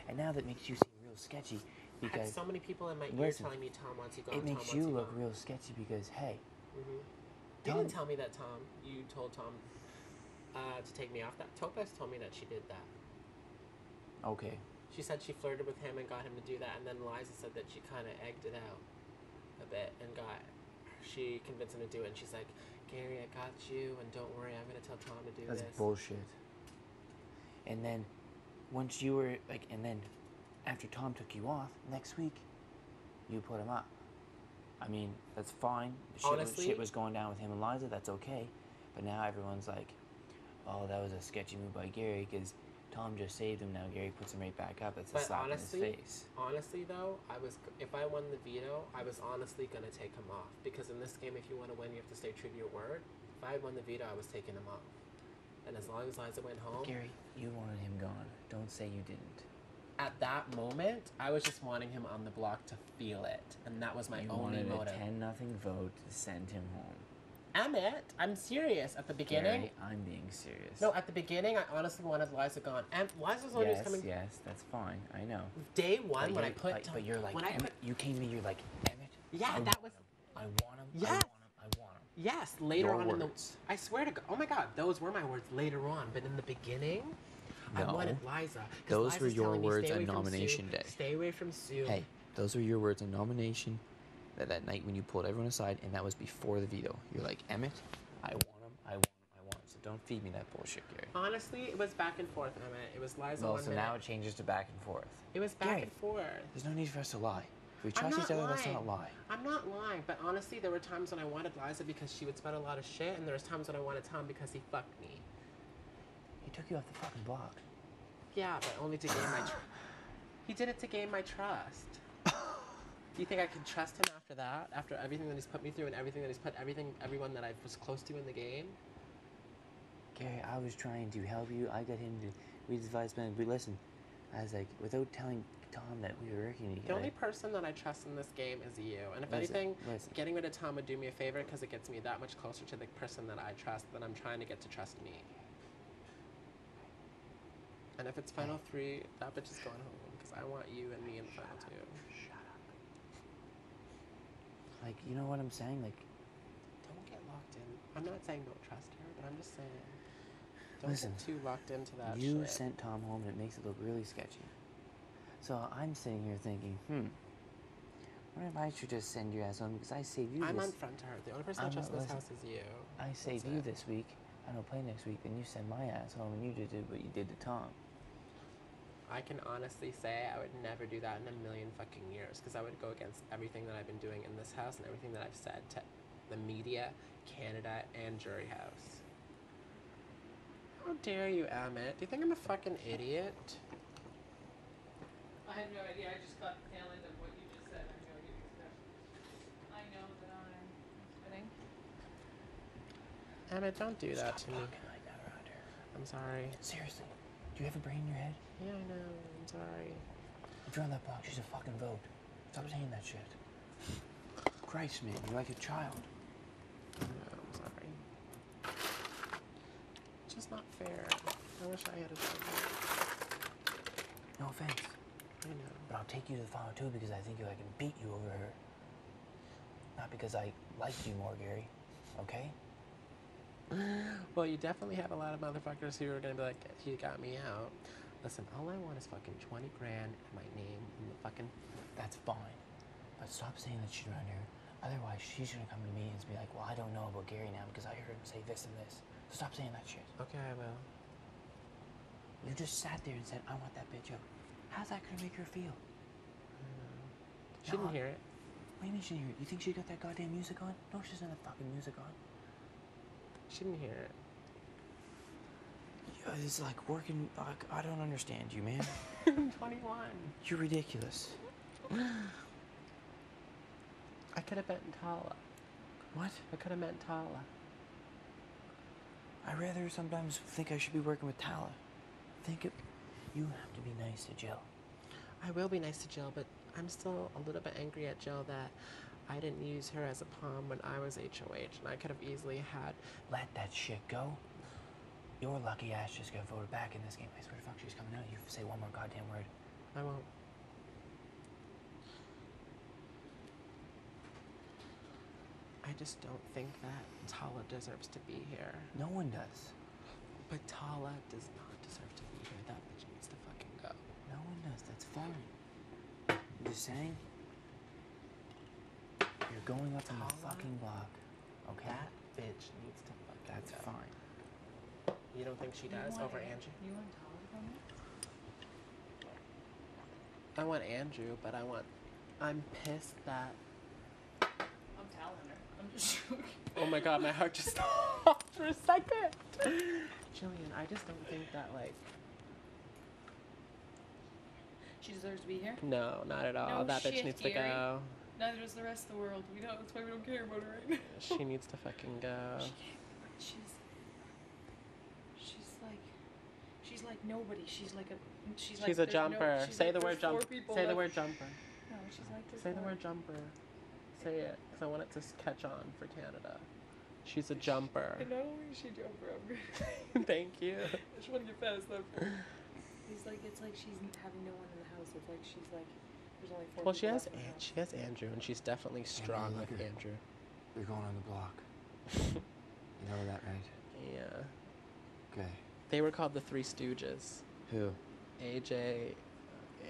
Speaker 5: and now that makes you seem real sketchy
Speaker 1: I had
Speaker 5: because
Speaker 1: so many people in my ear
Speaker 5: Listen,
Speaker 1: telling me Tom wants you gone.
Speaker 5: it
Speaker 1: Tom
Speaker 5: makes
Speaker 1: wants
Speaker 5: you
Speaker 1: you
Speaker 5: look
Speaker 1: gone.
Speaker 5: real sketchy because, hey,
Speaker 1: You
Speaker 5: Tom-
Speaker 1: didn't tell me that Tom. You told Tom to take me off. That Topaz told me that she did that.
Speaker 5: okay,
Speaker 1: She said she flirted with him and got him to do that, and then Liza said that she kind of egged it out a bit and she convinced him to do it. And she's like, Gary, I got you, and don't worry, I'm gonna tell Tom to do
Speaker 5: that's
Speaker 1: this.
Speaker 5: bullshit. And then once you were like, and then after Tom took you off, next week, you put him up. I mean, that's fine.
Speaker 1: Honestly-
Speaker 5: Shit was going down with him and Liza, that's okay. But now everyone's like, oh, that was a sketchy move by Gary because Tom just saved him. Now Gary puts him right back up. That's a
Speaker 1: But
Speaker 5: slap
Speaker 1: honestly,
Speaker 5: in his face.
Speaker 1: honestly though, if I won the veto, I was honestly gonna take him off because in this game, if you want to win, you have to stay true to your word. If I won the veto, I was taking him off, and as long as Liza went home,
Speaker 5: Gary, you wanted him gone. Don't say you didn't.
Speaker 1: at that moment, I was just wanting him on the block to feel it, and that was my
Speaker 5: You
Speaker 1: only
Speaker 5: wanted
Speaker 1: motive.
Speaker 5: a 10-0 vote to send him home.
Speaker 1: Emmett, I'm serious. At the beginning,
Speaker 5: Gary, I'm being serious.
Speaker 1: no, at the beginning, I honestly wanted Liza gone, and Liza's the one who's
Speaker 5: yes,
Speaker 1: coming.
Speaker 5: yes, that's fine. I know.
Speaker 1: Day one, when I
Speaker 5: you're-
Speaker 1: put,
Speaker 5: but you're like,
Speaker 1: when I
Speaker 5: Emmett,
Speaker 1: put,
Speaker 5: you came to me, you're like, Emmett.
Speaker 1: yeah,
Speaker 5: I
Speaker 1: that
Speaker 5: want
Speaker 1: was.
Speaker 5: him. I want him.
Speaker 1: Yes.
Speaker 5: I want him. I want him.
Speaker 1: Yes, later
Speaker 5: Your
Speaker 1: on in the.
Speaker 5: words.
Speaker 1: I swear to God. Oh my God, those were my words later on. But in the beginning, I
Speaker 5: No.
Speaker 1: wanted Liza. 'cause
Speaker 5: Those were
Speaker 1: Liza's
Speaker 5: your
Speaker 1: telling me,
Speaker 5: words
Speaker 1: "Stay
Speaker 5: on
Speaker 1: away from
Speaker 5: nomination
Speaker 1: Sue.
Speaker 5: day."
Speaker 1: Stay away from Sue.
Speaker 5: Hey, those were your words on nomination that night when you pulled everyone aside, and that was before the veto. You're like, Emmett, I want him. I want him. I want him. So don't feed me that bullshit, Gary.
Speaker 1: Honestly, it was back and forth, Emmett. It was Liza
Speaker 5: Well,
Speaker 1: one
Speaker 5: so
Speaker 1: minute.
Speaker 5: now it changes to back and forth.
Speaker 1: It was back
Speaker 5: Gary.
Speaker 1: and forth.
Speaker 5: There's no need for us to lie. If we
Speaker 1: I'm
Speaker 5: trust
Speaker 1: not
Speaker 5: each other, let's
Speaker 1: lying.
Speaker 5: not lie.
Speaker 1: I'm not lying, but honestly, there were times when I wanted Liza because she would spit a lot of shit, and there was times when I wanted Tom because he fucked me.
Speaker 5: He took you off the fucking block.
Speaker 1: Yeah, but only to gain my. He did it to gain my trust. Do you think I can trust him after that? After everything that he's put me through and everything that he's put everyone that I was close to in the game?
Speaker 5: Gary, I was trying to help you. I got him to read his advice, man. But listen, I was like, without telling Tom that we were working
Speaker 1: The
Speaker 5: together.
Speaker 1: only person that I trust in this game is you. And if
Speaker 5: Listen,
Speaker 1: anything,
Speaker 5: listen.
Speaker 1: getting rid of Tom would do me a favor because it gets me that much closer to the person that I trust that I'm trying to get to trust me. And if it's final three, that bitch is going home because I want you and me in the final two.
Speaker 5: Like, you know what I'm saying? Like,
Speaker 1: Don't get locked in. I'm not saying don't trust her, but I'm just saying don't
Speaker 5: Listen,
Speaker 1: get too locked into that
Speaker 5: you
Speaker 1: shit.
Speaker 5: sent Tom home and it makes it look really sketchy. So I'm sitting here thinking, what if I should just send your ass home because I saved you
Speaker 1: I'm
Speaker 5: this.
Speaker 1: on front to her. The only person I
Speaker 5: I'm
Speaker 1: trust in
Speaker 5: not-
Speaker 1: this house is you.
Speaker 5: I saved
Speaker 1: That's
Speaker 5: you
Speaker 1: it.
Speaker 5: this week. I don't play next week. Then you send my ass home and you did what you did to Tom.
Speaker 1: I can honestly say I would never do that in a million fucking years because I would go against everything that I've been doing in this house and everything that I've said to the media, Canada, and Jury House. How dare you, Emmett? Do you think I'm a fucking idiot?
Speaker 3: I had no idea. I just got the tail end of what you just said. I have no idea. I know that I'm kidding.
Speaker 1: Emmett, don't do that to
Speaker 5: Stop
Speaker 1: me.
Speaker 5: talking like that around her.
Speaker 1: I'm sorry.
Speaker 5: Seriously. Do you have a brain in your head?
Speaker 1: Yeah, I know. I'm sorry.
Speaker 5: If you're on that block, she's a fucking vote. Stop saying that shit. Christ, man, you're like a child.
Speaker 1: No, I'm sorry. It's just not fair. I wish I had a children.
Speaker 5: No offense.
Speaker 1: I know.
Speaker 5: But I'll take you to the final two because I think I can beat you over her. Not because I like you more, Gary. Okay?
Speaker 1: Well, you definitely have a lot of motherfuckers who are gonna be like, he got me out. Listen, all I want is fucking 20 grand and my name and the fucking...
Speaker 5: That's fine. But stop saying that shit around here. Otherwise, she's gonna come to me and be like, well, I don't know about Gary now because I heard him say this and this. So stop saying that shit.
Speaker 1: Okay, I will.
Speaker 5: You just sat there and said, I want that bitch out. How's that gonna make her feel?
Speaker 1: She didn't hear it.
Speaker 5: What do you mean she didn't hear it? You think she got that goddamn music on? No, she doesn't have fucking music on.
Speaker 1: She didn't hear it.
Speaker 5: Yeah, it's like working. Like, I don't understand you, man.
Speaker 1: 21.
Speaker 5: You're ridiculous.
Speaker 1: I could have met Tala.
Speaker 5: What?
Speaker 1: I could have met Tala.
Speaker 5: I rather sometimes think I should be working with Tala. You have to be nice to Jill.
Speaker 1: I will be nice to Jill, but I'm still a little bit angry at Jill that I didn't use her as a pawn when I was HOH, and I could have easily had...
Speaker 5: Let that shit go. Your lucky ass just got voted back in this game. I swear to fuck, she's coming out. You say one more goddamn word.
Speaker 1: I won't. I just don't think that Tala deserves to be here.
Speaker 5: No one does.
Speaker 1: But Tala does not deserve to be here. That bitch needs to fucking go.
Speaker 5: No one does. That's fine. I'm just saying. You're going up on the
Speaker 1: Tala?
Speaker 5: fucking block. Okay?
Speaker 1: That bitch needs to fucking
Speaker 5: That's
Speaker 1: go.
Speaker 5: fine.
Speaker 1: You don't think she does over Angie?
Speaker 3: You want Tyler to come in?
Speaker 1: I want Andrew, but I'm pissed that...
Speaker 3: I'm telling her. I'm just joking.
Speaker 1: Oh my god, my heart just stopped for a second. Jillian, I just don't think that, like...
Speaker 3: She deserves to be here.
Speaker 1: No, not at all.
Speaker 3: No
Speaker 1: that bitch
Speaker 3: shit,
Speaker 1: needs to
Speaker 3: Gary.
Speaker 1: go.
Speaker 3: Neither does the rest of the world. We don't. That's why we don't care about her right now.
Speaker 1: She needs to fucking go.
Speaker 3: She's like nobody. She's like
Speaker 1: She's
Speaker 3: like,
Speaker 1: a
Speaker 3: there's
Speaker 1: jumper.
Speaker 3: she's
Speaker 1: Say
Speaker 3: like,
Speaker 1: the
Speaker 3: there's
Speaker 1: word jump.
Speaker 3: four people
Speaker 1: Say the
Speaker 3: left.
Speaker 1: word jumper.
Speaker 3: No, she's like there's
Speaker 1: Say the
Speaker 3: four.
Speaker 1: word jumper. Say it, because I want it to catch on for Canada. She's a jumper.
Speaker 3: And not only is she a jumper, I'm
Speaker 1: Thank you.
Speaker 3: I just want to get past that. It's like she's having no one in the house. It's like she's like there's only four.
Speaker 1: Well, she
Speaker 3: people
Speaker 1: has
Speaker 3: left in the house.
Speaker 1: she has Andrew, and she's definitely strong
Speaker 5: look
Speaker 1: with
Speaker 5: at her.
Speaker 1: Andrew.
Speaker 5: We're going on the block. You know that, right?
Speaker 1: Yeah.
Speaker 5: Okay.
Speaker 1: They were called the Three Stooges.
Speaker 5: Who?
Speaker 1: AJ,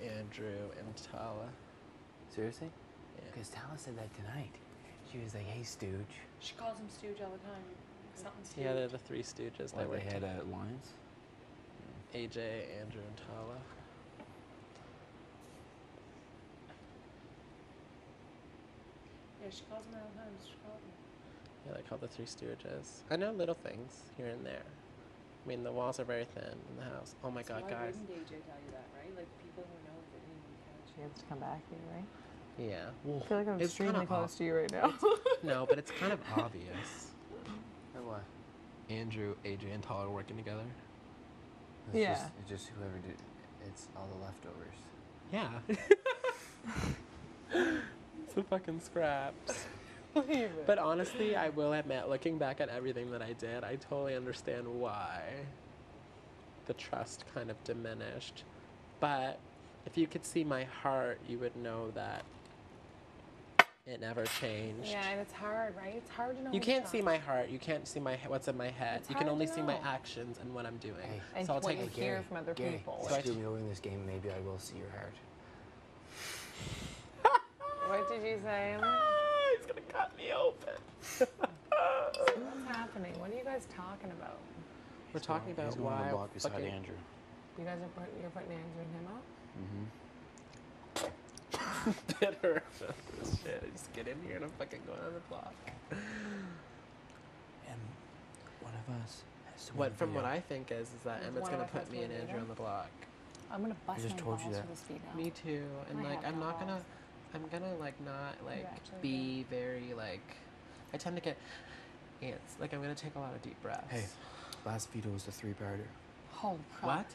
Speaker 1: Andrew, and Tala.
Speaker 5: Seriously?
Speaker 1: Yeah.
Speaker 5: Because Tala said that tonight. She was like, hey, Stooge.
Speaker 3: She calls him Stooge all the time. Something Stooge.
Speaker 1: Yeah, they're the Three Stooges.
Speaker 5: What,
Speaker 1: were
Speaker 5: they had lines?
Speaker 1: AJ, Andrew, and Tala.
Speaker 3: Yeah, she calls him all the time. She calls him.
Speaker 1: Yeah, they're called the Three Stooges. I know little things here and there. I mean, the walls are very thin in the house. Oh my
Speaker 3: So
Speaker 1: god,
Speaker 3: why
Speaker 1: guys.
Speaker 3: wouldn't AJ tell you that, right? Like people who know that didn't catch.
Speaker 6: She has to come back here, right?
Speaker 1: Yeah. Well,
Speaker 6: I feel like I'm
Speaker 1: it's
Speaker 6: extremely
Speaker 1: kinda
Speaker 6: close to you right now.
Speaker 1: no, but it's kind of obvious.
Speaker 5: Or what?
Speaker 1: Andrew, AJ, and Tala are working together.
Speaker 6: Yeah.
Speaker 5: It's just whoever did. It's all the leftovers.
Speaker 1: Yeah. It's the fucking scraps. But honestly, I will admit, looking back at everything that I did, I totally understand why the trust kind of diminished. But if you could see my heart, you would know that it never changed.
Speaker 3: Yeah, and it's hard, right? It's hard to know.
Speaker 1: You
Speaker 3: what's
Speaker 1: can't see
Speaker 3: wrong.
Speaker 1: my heart. You can't see what's in my head.
Speaker 3: It's
Speaker 1: You can
Speaker 3: hard
Speaker 1: only
Speaker 3: to
Speaker 1: see my
Speaker 3: know.
Speaker 1: actions and what I'm doing.
Speaker 5: Hey.
Speaker 6: And
Speaker 1: So I'll
Speaker 6: what
Speaker 1: take
Speaker 6: you
Speaker 1: it.
Speaker 6: hear from other
Speaker 5: Gary,
Speaker 6: people.
Speaker 1: So I
Speaker 5: screw me over in this game. Maybe I will see your heart.
Speaker 6: What did you say, Emma?
Speaker 1: He's gonna cut me open.
Speaker 3: What's happening? What are you guys talking about?
Speaker 1: We're talking about
Speaker 5: He's going on
Speaker 1: why
Speaker 5: the block beside
Speaker 1: fucking
Speaker 5: Andrew.
Speaker 6: You guys you're putting Andrew and him up?
Speaker 1: Bitter. Shit, I just get in here and I'm fucking going on the block.
Speaker 5: And one of us has to win
Speaker 1: What
Speaker 5: the
Speaker 1: from what
Speaker 5: video.
Speaker 1: I think is that
Speaker 3: Is
Speaker 1: Emmett's
Speaker 3: one
Speaker 1: gonna
Speaker 3: of us
Speaker 1: put
Speaker 3: has
Speaker 1: me
Speaker 3: to
Speaker 1: and
Speaker 3: win
Speaker 1: Andrew
Speaker 3: either?
Speaker 1: on the block.
Speaker 3: I'm gonna bust
Speaker 5: just
Speaker 3: my
Speaker 5: told
Speaker 3: balls
Speaker 5: you that.
Speaker 3: for this video.
Speaker 1: Me too. And
Speaker 3: I
Speaker 1: like
Speaker 3: have
Speaker 1: I'm
Speaker 3: no
Speaker 1: not gonna
Speaker 3: balls.
Speaker 1: I'm gonna like not like
Speaker 3: actually
Speaker 1: be very like I tend to get ants. Like I'm gonna take a lot of deep breaths.
Speaker 5: Hey, last veto was the 3-parter.
Speaker 3: Oh crap.
Speaker 1: What?